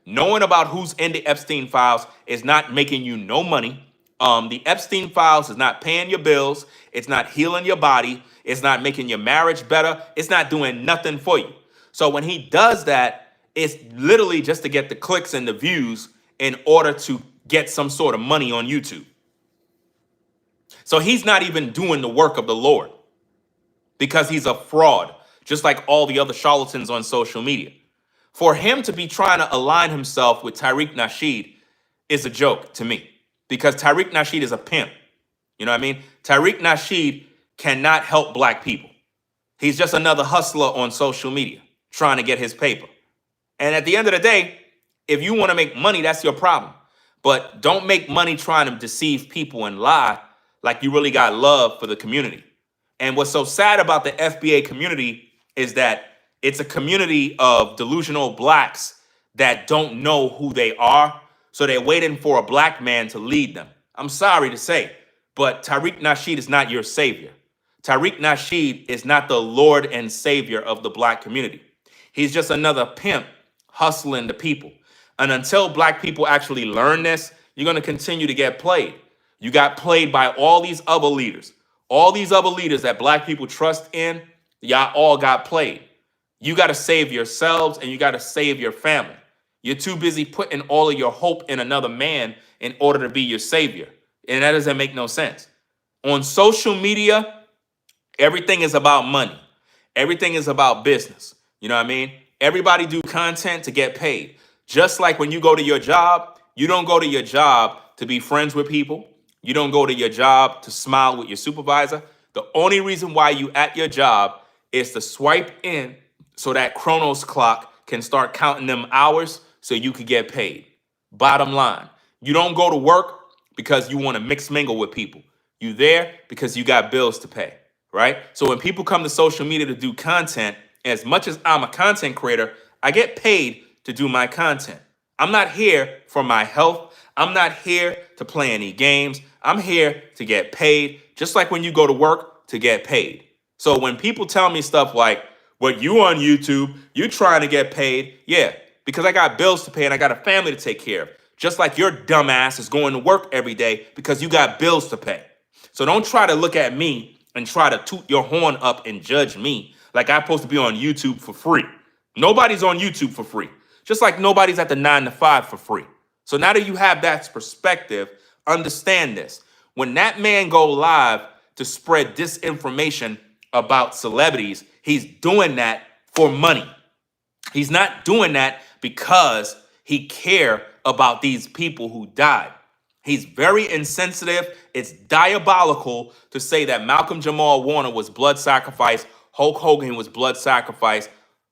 Knowing about who's in the Epstein files is not making you no money. The Epstein files is not paying your bills. It's not healing your body. It's not making your marriage better. It's not doing nothing for you. So when he does that, it's literally just to get the clicks and the views in order to get some sort of money on YouTube. So he's not even doing the work of the Lord because he's a fraud, just like all the other charlatans on social media. For him to be trying to align himself with Tariq Nasheed is a joke to me because Tariq Nasheed is a pimp. You know what I mean? Tariq Nasheed cannot help black people. He's just another hustler on social media trying to get his paper. And at the end of the day, if you want to make money, that's your problem. But don't make money trying to deceive people and lie like you really got love for the community. And what's so sad about the FBA community is that it's a community of delusional blacks that don't know who they are. So they're waiting for a black man to lead them. I'm sorry to say, but Tariq Nasheed is not your savior. Tariq Nasheed is not the Lord and Savior of the black community. He's just another pimp hustling the people. And until black people actually learn this, you're going to continue to get played. You got played by all these other leaders. All these other leaders that black people trust in, y'all all got played. You got to save yourselves and you got to save your family. You're too busy putting all of your hope in another man in order to be your savior. And that doesn't make no sense. On social media, everything is about money. Everything is about business. You know what I mean? Everybody do content to get paid. Just like when you go to your job, you don't go to your job to be friends with people. You don't go to your job to smile with your supervisor. The only reason why you at your job is to swipe in so that Chronos clock can start counting them hours so you could get paid. Bottom line, you don't go to work because you want to mix mingle with people. You there because you got bills to pay, right? So when people come to social media to do content, as much as I'm a content creator, I get paid to do my content. I'm not here for my health. I'm not here to play any games. I'm here to get paid, just like when you go to work to get paid. So when people tell me stuff like, well, you on YouTube, you trying to get paid. Yeah, because I got bills to pay and I got a family to take care of. Just like your dumb ass is going to work every day because you got bills to pay. So don't try to look at me and try to toot your horn up and judge me like I'm supposed to be on YouTube for free. Nobody's on YouTube for free. Just like nobody's at the 9 to 5 for free. So now that you have that perspective, understand this. When that man go live to spread disinformation about celebrities, he's doing that for money. He's not doing that because he cares about these people who died. He's very insensitive. It's diabolical to say that Malcolm Jamal Warner was blood sacrifice, Hulk Hogan was blood sacrifice.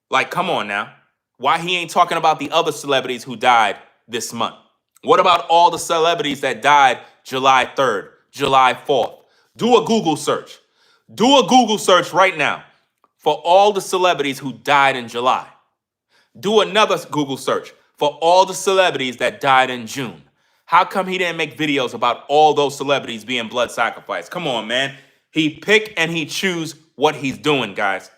Like, come on now. Why he ain't talking about the other celebrities who died this month? What about all the celebrities that died July 3rd, July 4th? Do a Google search. Do a Google search right now for all the celebrities who died in July. Do another Google search for all the celebrities that died in June. How come he didn't make videos about all those celebrities being blood sacrificed? Come on, man. He pick and he choose what he's doing, guys.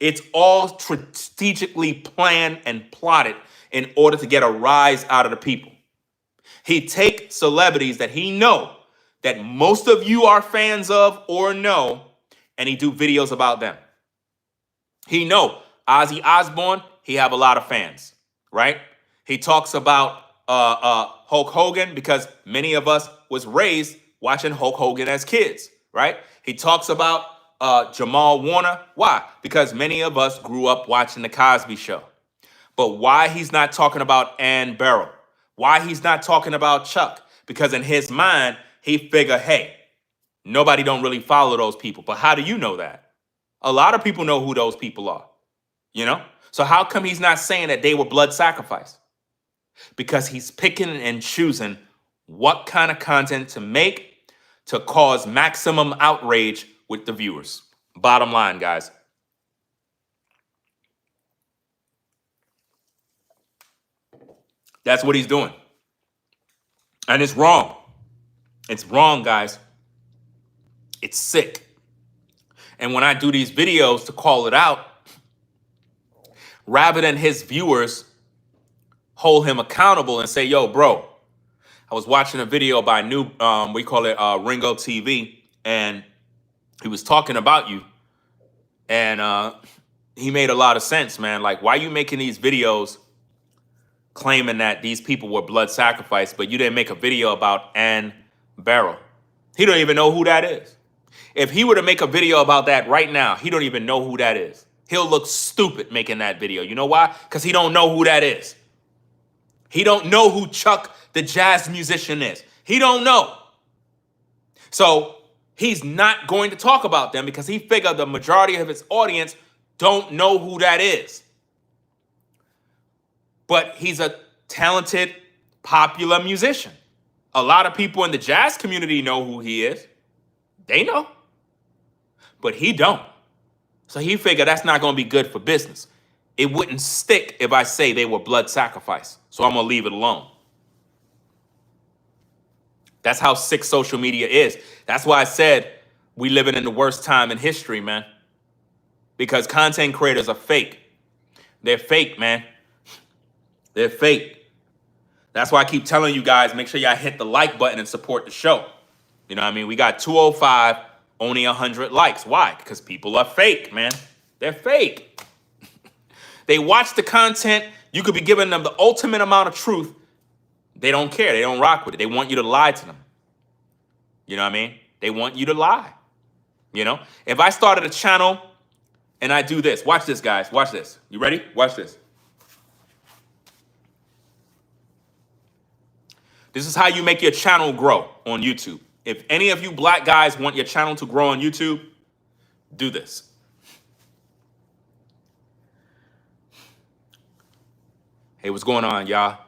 It's all strategically planned and plotted in order to get a rise out of the people. He take celebrities that he know that most of you are fans of or know, and he do videos about them. He know Ozzy Osbourne, he have a lot of fans, right? He talks about Hulk Hogan because many of us was raised watching Hulk Hogan as kids, right? He talks about Jamal Warner. Why? Because many of us grew up watching The Cosby Show. But why he's not talking about Ann Barrow? Why he's not talking about Chuck? Because in his mind, he figure, hey, nobody don't really follow those people. But how do you know that? A lot of people know who those people are, you know? So how come he's not saying that they were blood sacrifice? Because he's picking and choosing what kind of content to make to cause maximum outrage with the viewers. Bottom line, guys. That's what he's doing. And it's wrong. It's wrong, guys. It's sick. And when I do these videos to call it out, rather than his viewers hold him accountable and say, yo, bro, I was watching a video by we call it Ringo TV, and he was talking about you. And he made a lot of sense, man. Like, why are you making these videos claiming that these people were blood sacrificed, but you didn't make a video about Ann Barrow? He don't even know who that is. If he were to make a video about that right now, he don't even know who that is. He'll look stupid making that video. You know why? Because he don't know who that is. He don't know who Chuck, the jazz musician, is. He don't know. So he's not going to talk about them because he figured the majority of his audience don't know who that is. But he's a talented, popular musician. A lot of people in the jazz community know who he is. They know. But he don't. So he figured that's not going to be good for business. It wouldn't stick if I say they were blood sacrifice. So I'm going to leave it alone. That's how sick social media is. That's why I said we living in the worst time in history, man. Because content creators are fake. They're fake, man. They're fake. That's why I keep telling you guys, make sure y'all hit the like button and support the show. You know what I mean? We got 205, only 100 likes. Why? Because people are fake, man. They're fake. They watch the content. You could be giving them the ultimate amount of truth. They don't care. They don't rock with it. They want you to lie to them. You know what I mean? They want you to lie. You know? If I started a channel and I do this. Watch this, guys. Watch this. You ready? Watch this. This is how you make your channel grow on YouTube. If any of you black guys want your channel to grow on YouTube, do this. Hey, what's going on, y'all?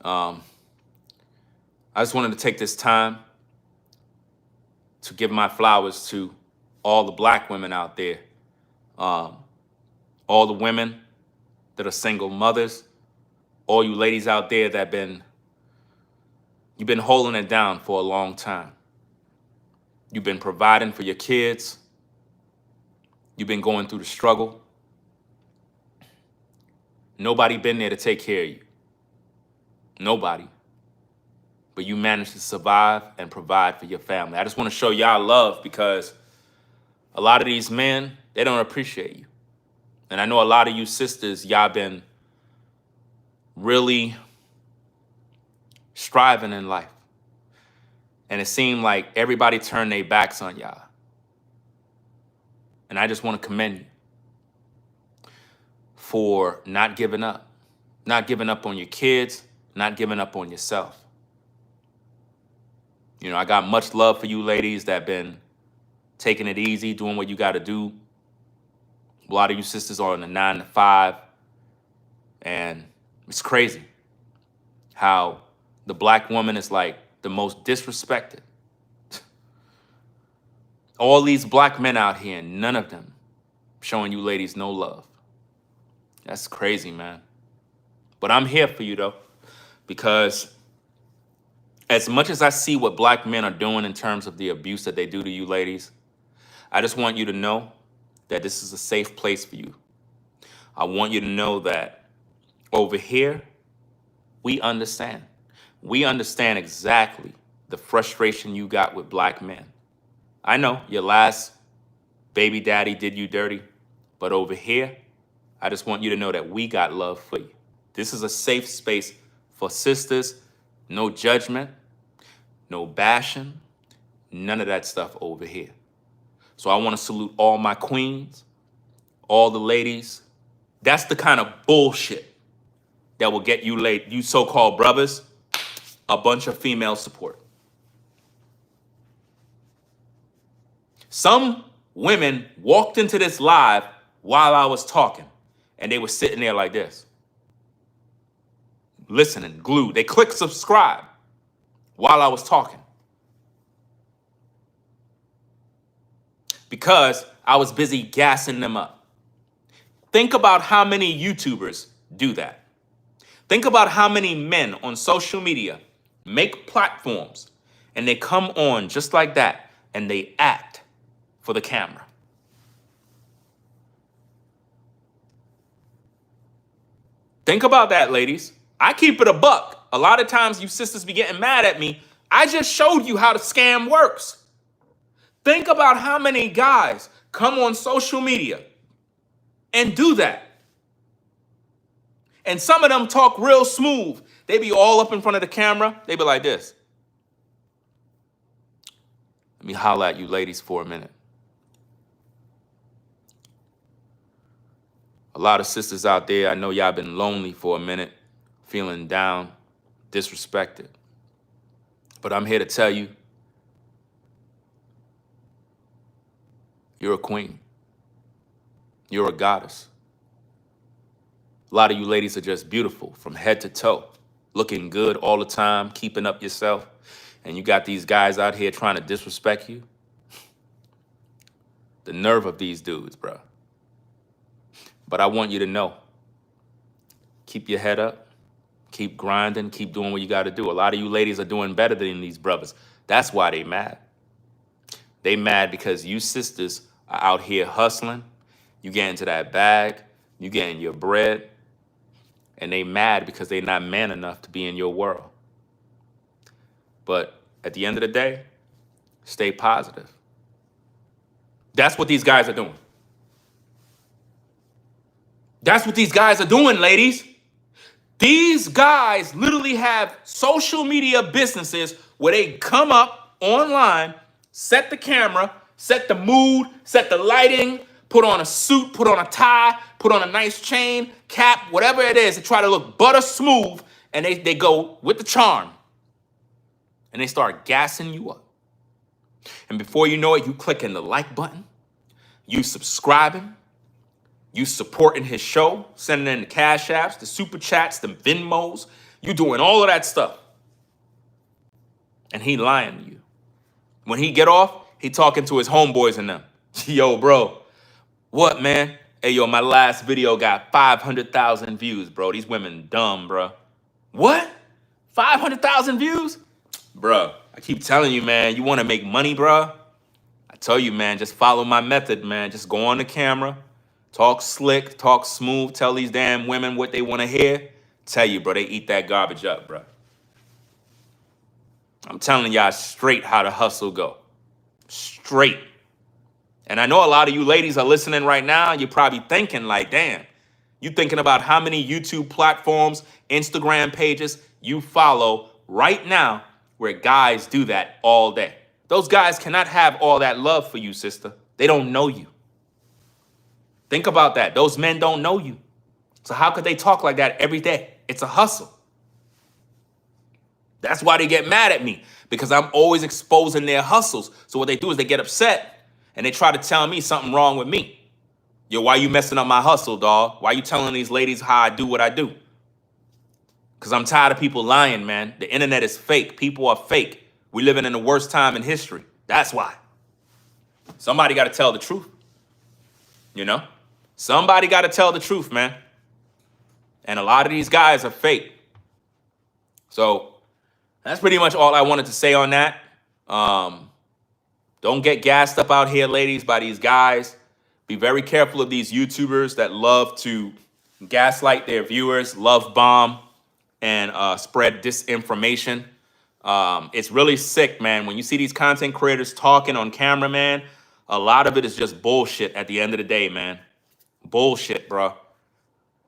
I just wanted to take this time to give my flowers to all the black women out there. All the women that are single mothers, all you ladies out there that you've been holding it down for a long time. You've been providing for your kids. You've been going through the struggle. Nobody been there to take care of you. Nobody. But you managed to survive and provide for your family. I just want to show y'all love because a lot of these men, they don't appreciate you. And I know a lot of you sisters, y'all been really striving in life. And it seemed like everybody turned their backs on y'all. And I just want to commend you for not giving up. Not giving up on your kids, not giving up on yourself. You know, I got much love for you ladies that been taking it easy, doing what you got to do. A lot of you sisters are on the 9 to 5. And it's crazy how the black woman is like the most disrespected. All these black men out here, none of them showing you ladies no love. That's crazy, man. But I'm here for you, though, because as much as I see what black men are doing in terms of the abuse that they do to you ladies, I just want you to know that this is a safe place for you. I want you to know that over here, we understand. We understand exactly the frustration you got with black men. I know your last baby daddy did you dirty, but over here, I just want you to know that we got love for you. This is a safe space for sisters, no judgment, no bashing, none of that stuff over here. So I want to salute all my queens, all the ladies. That's the kind of bullshit that will get you so-called brothers, a bunch of female support. Some women walked into this live while I was talking, and they were sitting there like this, listening, glued. They clicked subscribe while I was talking because I was busy gassing them up. Think about how many YouTubers do that. Think about how many men on social media make platforms and they come on just like that and they act for the camera. Think about that, ladies. I keep it a buck. A lot of times you sisters be getting mad at me. I just showed you how the scam works. Think about how many guys come on social media and do that. And some of them talk real smooth. They be all up in front of the camera. They be like this. Let me holler at you ladies for a minute. A lot of sisters out there, I know y'all been lonely for a minute, feeling down, disrespected. But I'm here to tell you, you're a queen. You're a goddess. A lot of you ladies are just beautiful from head to toe, looking good all the time, keeping up yourself. And you got these guys out here trying to disrespect you. The nerve of these dudes, bro. But I want you to know, keep your head up, keep grinding, keep doing what you got to do. A lot of you ladies are doing better than these brothers. That's why they mad. They mad because you sisters are out here hustling. You get into that bag, you getting your bread, and they mad because they not man enough to be in your world. But at the end of the day, stay positive. That's what these guys are doing. That's what these guys are doing, ladies. These guys literally have social media businesses where they come up online, set the camera, set the mood, set the lighting, put on a suit, put on a tie, put on a nice chain, cap, whatever it is, to try to look butter smooth, and they go with the charm. And they start gassing you up. And before you know it, you clicking the like button, you subscribing, you supporting his show, sending in the cash apps, the super chats, the Venmos. You doing all of that stuff. And he lying to you. When he get off, he talking to his homeboys and them. Yo, bro, what, man? Hey, yo, my last video got 500,000 views, bro. These women dumb, bro. What? 500,000 views? Bro, I keep telling you, man, you want to make money, bro? I tell you, man, just follow my method, man. Just go on the camera. Talk slick, talk smooth, tell these damn women what they want to hear. Tell you, bro, they eat that garbage up, bro. I'm telling y'all straight how the hustle go. Straight. And I know a lot of you ladies are listening right now, and you're probably thinking like, damn, you thinking about how many YouTube platforms, Instagram pages you follow right now where guys do that all day. Those guys cannot have all that love for you, sister. They don't know you. Think about that. Those men don't know you. So how could they talk like that every day? It's a hustle. That's why they get mad at me, because I'm always exposing their hustles. So what they do is they get upset and they try to tell me something wrong with me. Yo, why you messing up my hustle, dawg? Why you telling these ladies how I do what I do? Because I'm tired of people lying, man. The internet is fake. People are fake. We're living in the worst time in history. That's why. Somebody got to tell the truth. You know? Somebody got to tell the truth, man. And a lot of these guys are fake. So that's pretty much all I wanted to say on that. Don't get gassed up out here, ladies, by these guys. Be very careful of these YouTubers that love to gaslight their viewers, love bomb, and spread disinformation. It's really sick, man. When you see these content creators talking on camera, man, a lot of it is just bullshit at the end of the day, man. Bullshit, bro.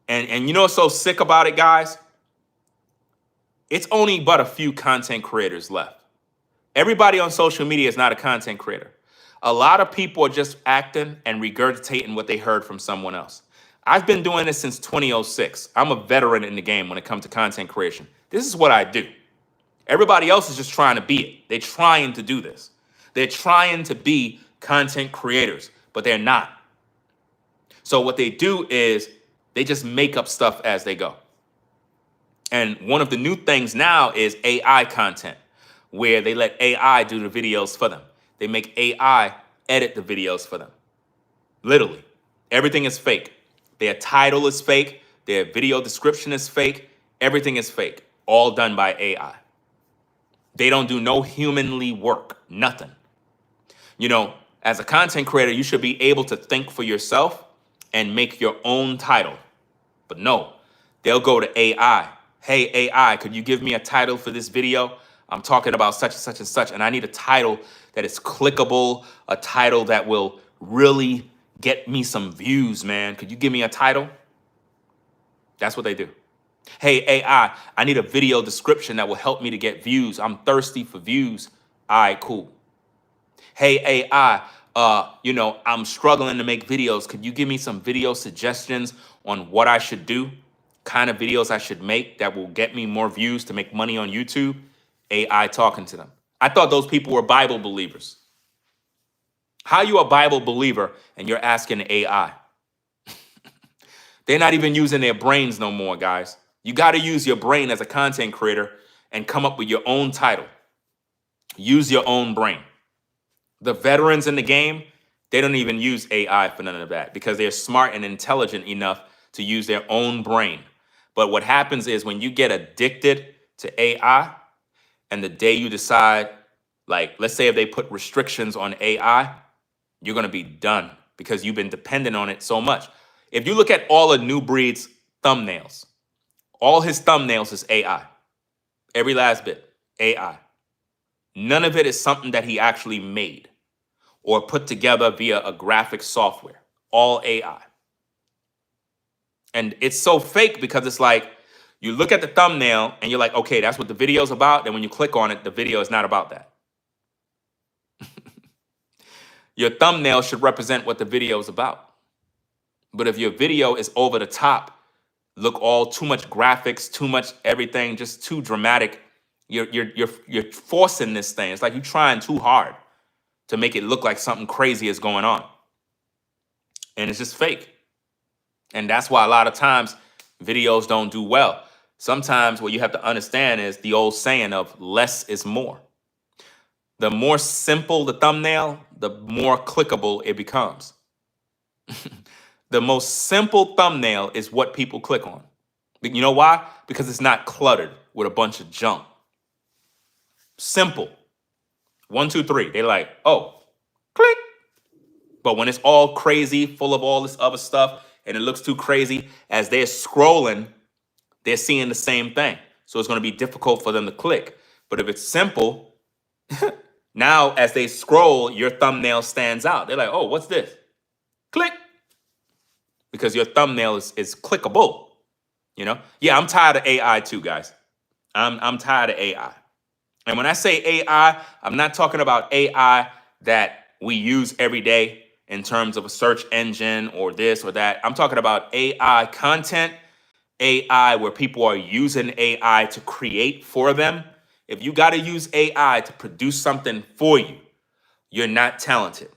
And you know what's so sick about it, guys? It's only but a few content creators left. Everybody on social media is not a content creator. A lot of people are just acting and regurgitating what they heard from someone else. I've been doing this since 2006. I'm a veteran in the game when it comes to content creation. This is what I do. Everybody else is just trying to be it. They're trying to do this. They're trying to be content creators, but they're not. So what they do is they just make up stuff as they go. And one of the new things now is AI content, where they let AI do the videos for them. They make AI edit the videos for them. Literally, everything is fake. Their title is fake. Their video description is fake. Everything is fake, all done by AI. They don't do no humanly work, nothing. You know, as a content creator, you should be able to think for yourself and make your own title. But no, they'll go to AI. Hey, AI, could you give me a title for this video? I'm talking about such and such and such, and I need a title that is clickable, a title that will really get me some views, man. Could you give me a title? That's what they do. Hey, AI, I need a video description that will help me to get views. I'm thirsty for views. All right, cool. Hey, AI, I'm struggling to make videos. Could you give me some video suggestions on what I should do? Kind of videos I should make that will get me more views to make money on YouTube? AI talking to them. I thought those people were Bible believers. How are you a Bible believer and you're asking AI? They're not even using their brains no more, guys. You got to use your brain as a content creator and come up with your own title. Use your own brain. The veterans in the game, they don't even use AI for none of that because they're smart and intelligent enough to use their own brain. But what happens is when you get addicted to AI and the day you decide, like, let's say if they put restrictions on AI, you're going to be done because you've been dependent on it so much. If you look at all of NuBreed's thumbnails, all his thumbnails is AI. Every last bit, AI. None of it is something that he actually made or put together via a graphic software. All AI. And it's so fake because it's like, you look at the thumbnail and you're like, okay, that's what the video's about. Then when you click on it, the video is not about that. Your thumbnail should represent what the video is about. But if your video is over the top, look all too much graphics, too much everything, just too dramatic, you're forcing this thing. It's like you're trying too hard to make it look like something crazy is going on. And it's just fake. And that's why a lot of times videos don't do well. Sometimes what you have to understand is the old saying of less is more. The more simple the thumbnail, the more clickable it becomes. The most simple thumbnail is what people click on. You know why? Because it's not cluttered with a bunch of junk. Simple. 1, 2, 3. They're like, oh, click. But when it's all crazy, full of all this other stuff, and it looks too crazy, as they're scrolling, they're seeing the same thing. So it's going to be difficult for them to click. But if it's simple, now as they scroll, your thumbnail stands out. They're like, oh, what's this? Click. Because your thumbnail is clickable. You know? Yeah, I'm tired of AI too, guys. I'm tired of AI. And when I say AI, I'm not talking about AI that we use every day in terms of a search engine or this or that. I'm talking about AI content, AI where people are using AI to create for them. If you got to use AI to produce something for you, you're not talented.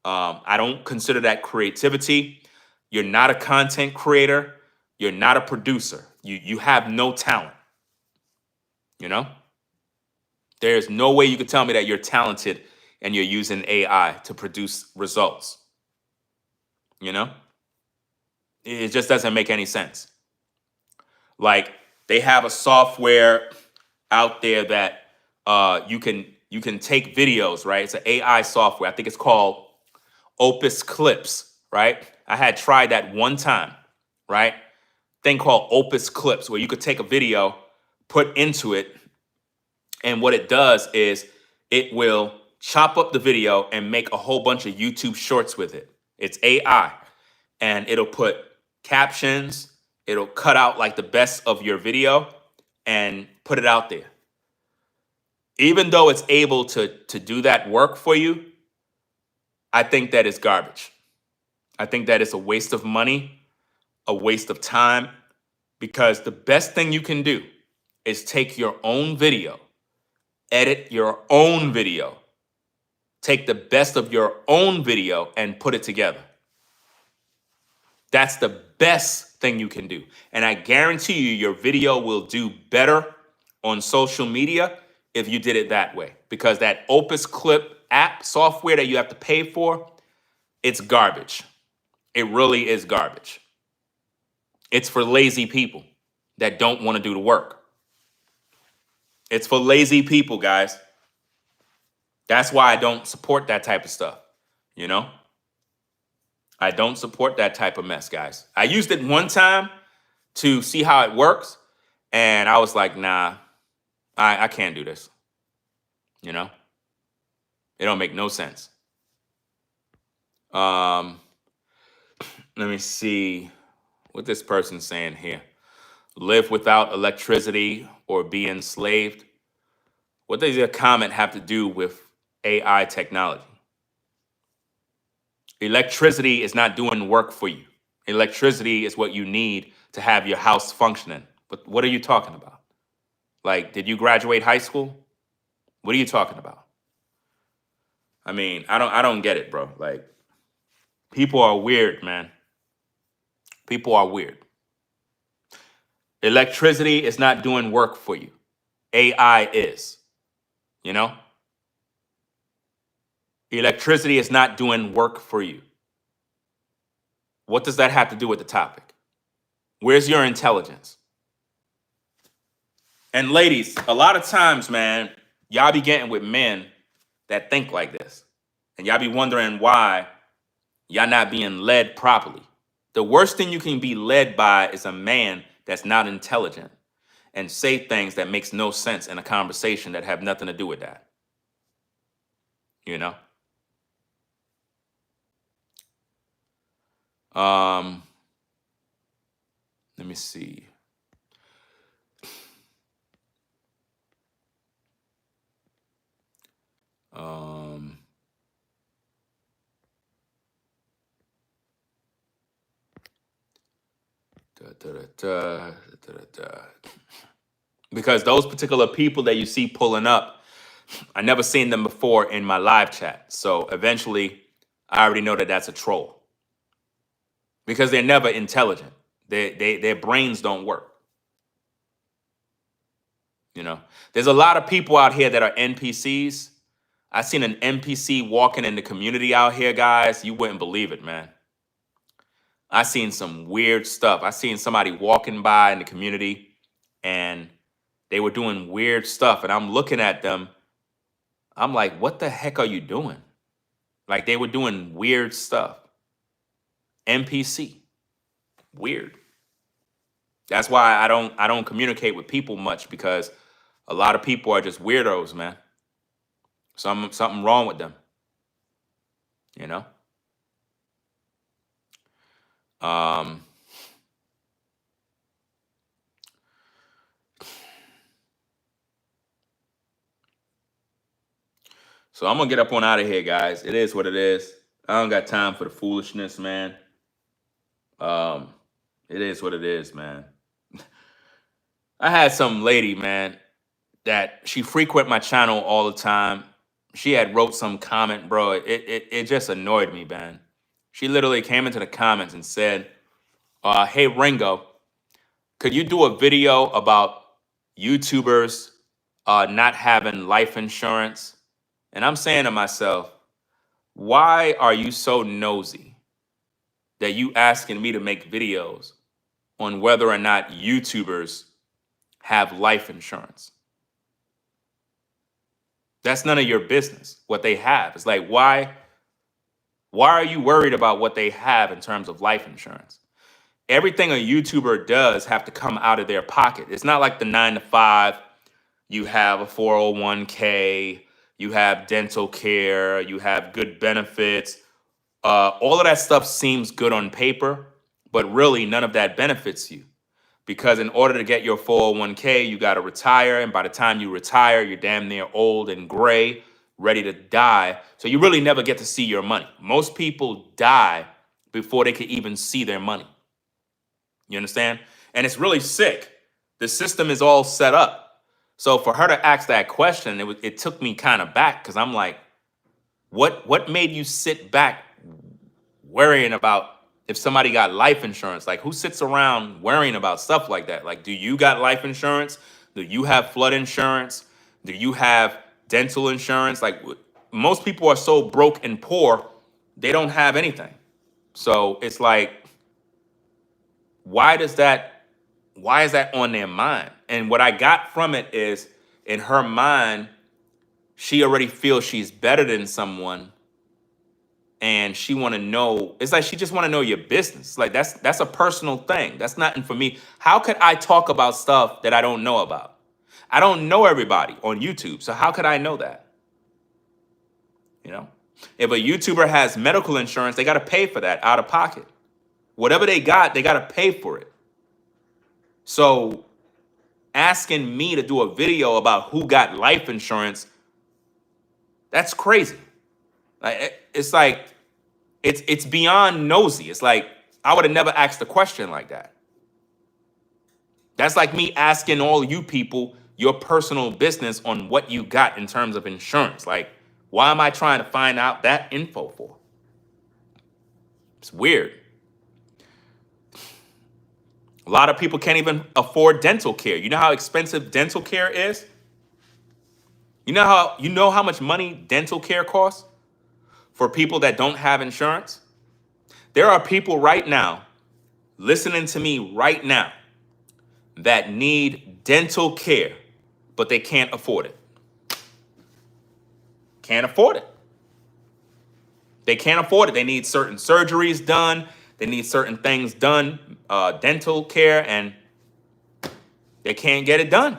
I don't consider that creativity. You're not a content creator. You're not a producer. You have no talent. You know? There's no way you could tell me that you're talented and you're using AI to produce results. You know? It just doesn't make any sense. Like they have a software out there that you can take videos, right? It's an AI software. I think it's called Opus Clips, right? I had tried that one time, right? Thing called Opus Clips, where you could take a video, put into it, and what it does is it will chop up the video and make a whole bunch of YouTube shorts with it. It's AI, and it'll put captions, it'll cut out like the best of your video and put it out there. Even though it's able to do that work for you, I think that is garbage. I think that is a waste of money, a waste of time, because the best thing you can do is take your own video, edit your own video, take the best of your own video and put it together. That's the best thing you can do. And I guarantee you, your video will do better on social media if you did it that way. Because that Opus Clip app software that you have to pay for, it's garbage. It really is garbage. It's for lazy people that don't want to do the work. It's for lazy people, guys. That's why I don't support that type of stuff, you know? I don't support that type of mess, guys. I used it one time to see how it works, and I was like, nah, I can't do this. You know? It don't make no sense. Let me see what this person's saying here. Live without electricity or be enslaved. What does your comment have to do with AI technology? Electricity is not doing work for you. Electricity is what you need to have your house functioning. But what are you talking about? Like, did you graduate high school? What are you talking about? I mean, I don't get it, bro. Like, people are weird, man. People are weird. Electricity is not doing work for you. AI is, you know? Electricity is not doing work for you. What does that have to do with the topic? Where's your intelligence? And ladies, a lot of times, man, y'all be getting with men that think like this. And y'all be wondering why y'all not being led properly. The worst thing you can be led by is a man that's not intelligent and say things that makes no sense in a conversation that have nothing to do with that. You know? Let me see. Because those particular people that you see pulling up, I never seen them before in my live chat. So eventually, I already know that that's a troll. Because they're never intelligent. Their brains don't work. You know, there's a lot of people out here that are NPCs. I seen an NPC walking in the community out here, guys. You wouldn't believe it, man. I seen some weird stuff. I seen somebody walking by in the community and they were doing weird stuff. And I'm looking at them. I'm like, what the heck are you doing? Like, they were doing weird stuff. NPC. Weird. That's why I don't communicate with people much, because a lot of people are just weirdos, man. Something wrong with them. You know? So I'm gonna get up on out of here, guys. It is what it is. I don't got time for the foolishness, man. It is what it is, man. I had some lady, man, that she frequent my channel all the time. She had wrote some comment, bro. It just annoyed me, man. She literally came into the comments and said, hey, Ringo, could you do a video about YouTubers not having life insurance? And I'm saying to myself, why are you so nosy that you asking me to make videos on whether or not YouTubers have life insurance. That's none of your business, what they have. It's like, why are you worried about what they have in terms of life insurance? Everything a YouTuber does have to come out of their pocket. It's not like the 9 to 5, you have a 401k, you have dental care, you have good benefits. All of that stuff seems good on paper, but really none of that benefits you. Because in order to get your 401k, you got to retire. And by the time you retire, you're damn near old and gray, ready to die. So you really never get to see your money. Most people die before they can even see their money. You understand? And it's really sick. The system is all set up. So for her to ask that question, it took me kind of back, because I'm like, what made you sit back worrying about if somebody got life insurance? Like, who sits around worrying about stuff like that? Like, do you got life insurance? Do you have flood insurance? Do you have dental insurance? Like, most people are so broke and poor, they don't have anything. So it's like, why is that on their mind? And what I got from it is, in her mind, she already feels she's better than someone, and she want to know. It's like she just want to know your business. Like, that's a personal thing. That's nothing for me. How could I talk about stuff that I don't know about? I don't know everybody on YouTube, so how could I know that? You know, if a YouTuber has medical insurance, they got to pay for that out of pocket. Whatever they got to pay for it. So asking me to do a video about who got life insurance, that's crazy. It's like, it's beyond nosy. It's like, I would have never asked a question like that. That's like me asking all you people your personal business on what you got in terms of insurance. Like, why am I trying to find out that info for? It's weird. A lot of people can't even afford dental care. You know how expensive dental care is? You know how much money dental care costs for people that don't have insurance? There are people right now, listening to me right now, that need dental care, but they can't afford it. Can't afford it. They can't afford it. They need certain surgeries done. They need certain things done, dental care, and they can't get it done.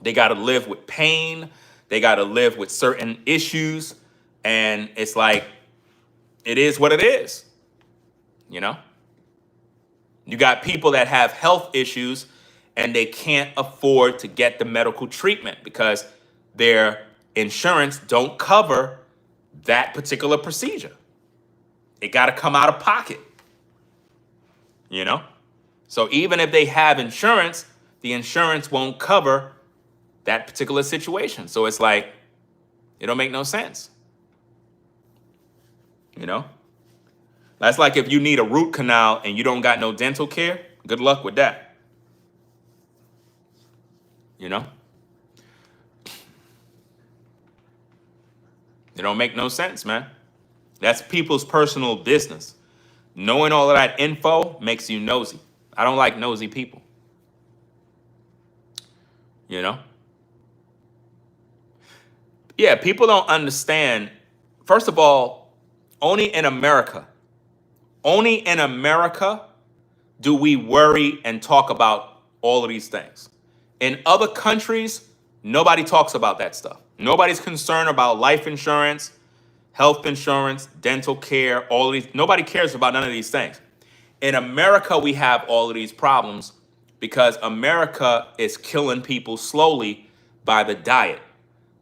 They got to live with pain. They got to live with certain issues. And it's like, it is what it is. You know? You got people that have health issues and they can't afford to get the medical treatment because their insurance don't cover that particular procedure. It got to come out of pocket. You know? So even if they have insurance, the insurance won't cover that particular situation. So it's like, it don't make no sense. You know? That's like if you need a root canal and you don't got no dental care, good luck with that. You know? It don't make no sense, man. That's people's personal business. Knowing all of that info makes you nosy. I don't like nosy people. You know? Yeah, people don't understand. First of all, only in America do we worry and talk about all of these things. In other countries, nobody talks about that stuff. Nobody's concerned about life insurance, health insurance, dental care, all of these. Nobody cares about none of these things. In America, we have all of these problems because America is killing people slowly by the diet.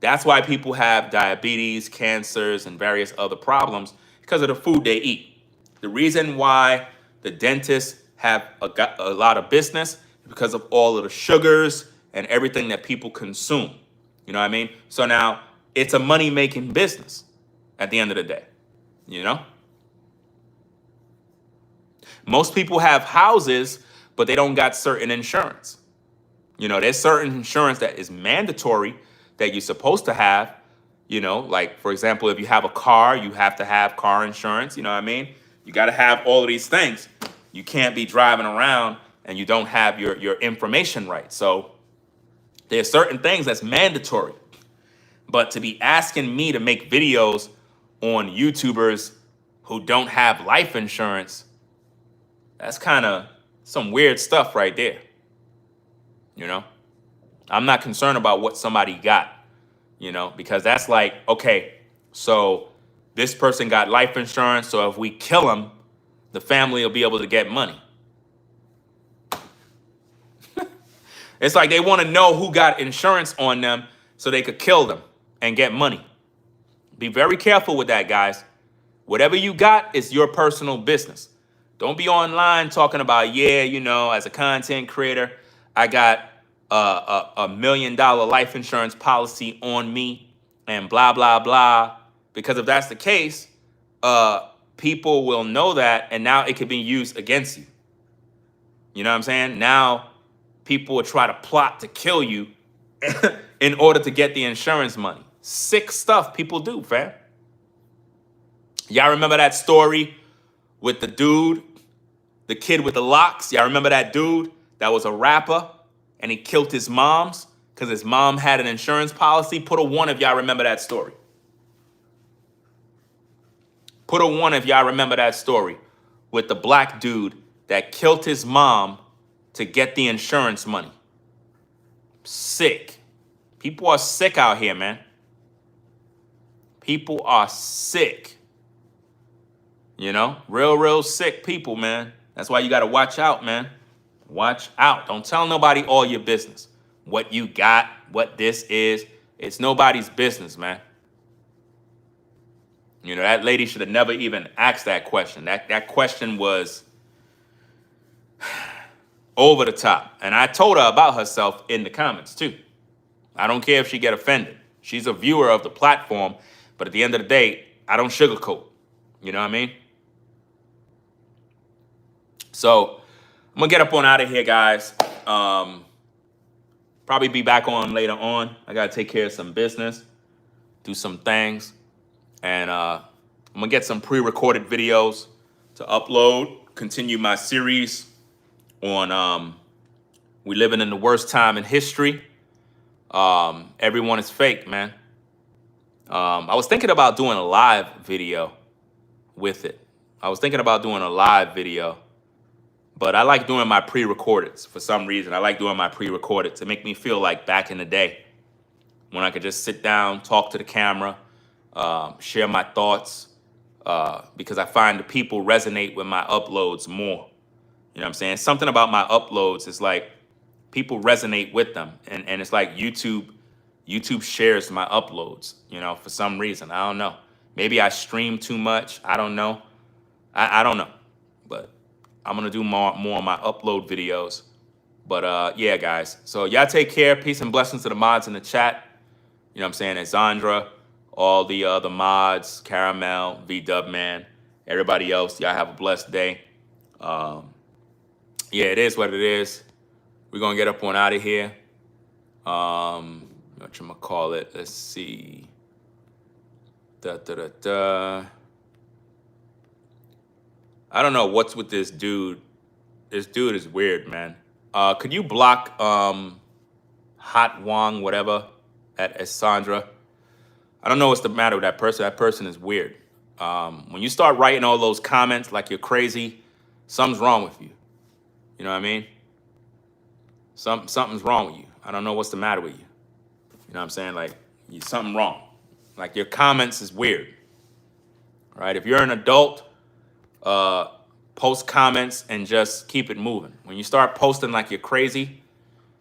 That's why people have diabetes, cancers, and various other problems because of the food they eat. The reason why the dentists have a lot of business is because of all of the sugars and everything that people consume. You know what I mean? So now it's a money-making business at the end of the day, you know? Most people have houses, but they don't got certain insurance. You know, there's certain insurance that is mandatory that you're supposed to have, you know, like, for example, if you have a car, you have to have car insurance, you know what I mean? You got to have all of these things. you can't be driving around and you don't have your information right. So there's certain things that's mandatory. But to be asking me to make videos on YouTubers who don't have life insurance, that's kind of some weird stuff right there. You know, I'm not concerned about what somebody got, you know, because that's like, okay, so this person got life insurance, so if we kill them, the family will be able to get money. It's like they want to know who got insurance on them so they could kill them and get money. Be very careful with that, guys. Whatever you got is your personal business. Don't be online talking about, yeah, you know, as a content creator, I got a $1 million life insurance policy on me and blah, blah, blah. Because if that's the case, people will know that, and now it could be used against you. You know what I'm saying? Now people will try to plot to kill you in order to get the insurance money. Sick stuff people do, fam. Y'all remember that story with the dude, the kid with the locks? Y'all remember that dude that was a rapper and he killed his moms because his mom had an insurance policy? Put a 1 if y'all remember that story. Put a 1 if y'all remember that story with the black dude that killed his mom to get the insurance money. Sick. People are sick out here, man. People are sick. You know, real sick people, man. That's why you got to watch out, man. Watch out. Don't tell nobody all your business. What you got, what this is. It's nobody's business, man. You know, that lady should have never even asked that question. That question was over the top. And I told her about herself in the comments, too. I don't care if she get offended. She's a viewer of the platform. But at the end of the day, I don't sugarcoat. You know what I mean? So I'm going to get up on out of here, guys. Probably be back on later on. I got to take care of some business, do some things. And I'm going to get some pre-recorded videos to upload, continue my series on we living in the worst time in history. Everyone is fake, man. I was thinking about doing a live video with it. But I like doing my pre-recordeds for some reason. I like doing my pre-recorded to make me feel like back in the day when I could just sit down, talk to the camera, share my thoughts, because I find the people resonate with my uploads more. You know what I'm saying? Something about my uploads is like people resonate with them. And it's like YouTube shares my uploads, you know, for some reason. I don't know. Maybe I stream too much. I don't know. I don't know. But I'm going to do more of my upload videos. But yeah, guys. So y'all take care. Peace and blessings to the mods in the chat. You know what I'm saying? And Zandra, all the other mods, Caramel, V-Dub Man, everybody else. Y'all have a blessed day. Yeah, it is what it is. We're going to get up on out of here. Whatchamacallit? Let's see. I don't know what's with this dude. This dude is weird, man. Could you block Hot Wong, whatever, at Sandra? I don't know what's the matter with that person. That person is weird. When you start writing all those comments like you're crazy, something's wrong with you. You know what I mean? Something's wrong with you. I don't know what's the matter with you. You know what I'm saying? Like, something wrong. Like, your comments is weird. Right? If you're an adult, post comments and just keep it moving. When you start posting like you're crazy,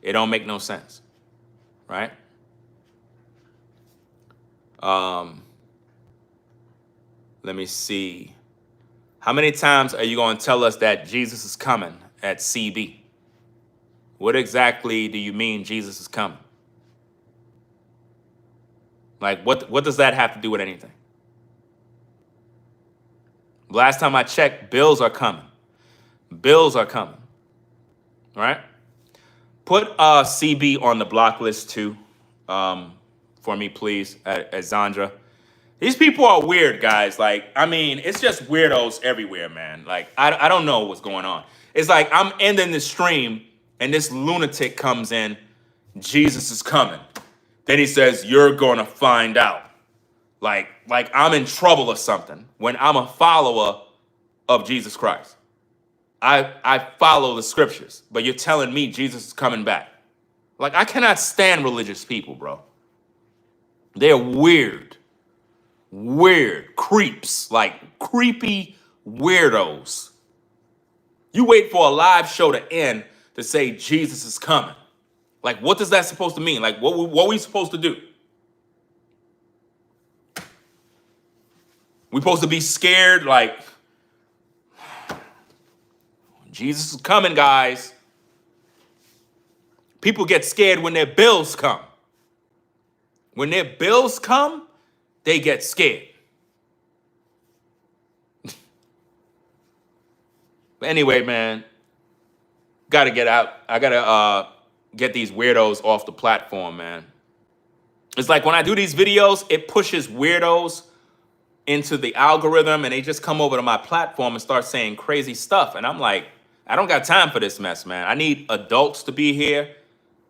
it don't make no sense. Right? Let me see. How many times are you going to tell us that Jesus is coming at CB? What exactly do you mean Jesus is coming? Like, what does that have to do with anything? Last time I checked, bills are coming. Bills are coming. Right? Put CB on the block list too, for me, please, at Zandra. These people are weird, guys. Like, I mean, it's just weirdos everywhere, man. Like, I don't know what's going on. It's like I'm ending the stream and this lunatic comes in. Jesus is coming. Then he says, you're going to find out. Like I'm in trouble or something when I'm a follower of Jesus Christ. I follow the scriptures, but you're telling me Jesus is coming back. Like, I cannot stand religious people, bro. They're weird. Weird creeps, like creepy weirdos. You wait for a live show to end to say Jesus is coming. Like, what is that supposed to mean? Like, what we supposed to do? We supposed to be scared? Like, Jesus is coming, guys. People get scared when their bills come. When their bills come, they get scared. But anyway, man, gotta get out. I gotta get these weirdos off the platform, man. It's like when I do these videos, it pushes weirdos into the algorithm and they just come over to my platform and start saying crazy stuff. And I'm like, I don't got time for this mess, man. I need adults to be here,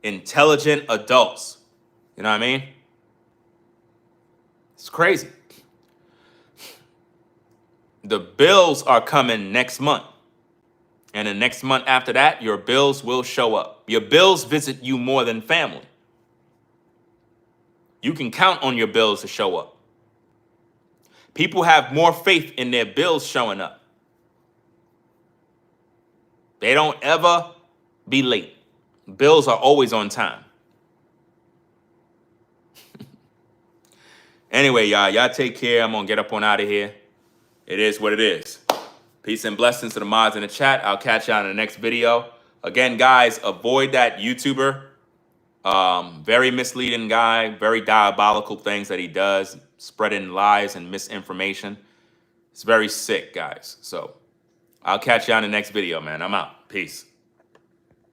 intelligent adults. You know what I mean? It's crazy. The bills are coming next month. And the next month after that, your bills will show up. Your bills visit you more than family. You can count on your bills to show up. People have more faith in their bills showing up. They don't ever be late. Bills are always on time. Anyway, y'all take care. I'm going to get up on out of here. It is what it is. Peace and blessings to the mods in the chat. I'll catch y'all in the next video. Again, guys, avoid that YouTuber. Very misleading guy. Very diabolical things that he does. Spreading lies and misinformation. It's very sick, guys. So I'll catch y'all in the next video, man. I'm out. Peace.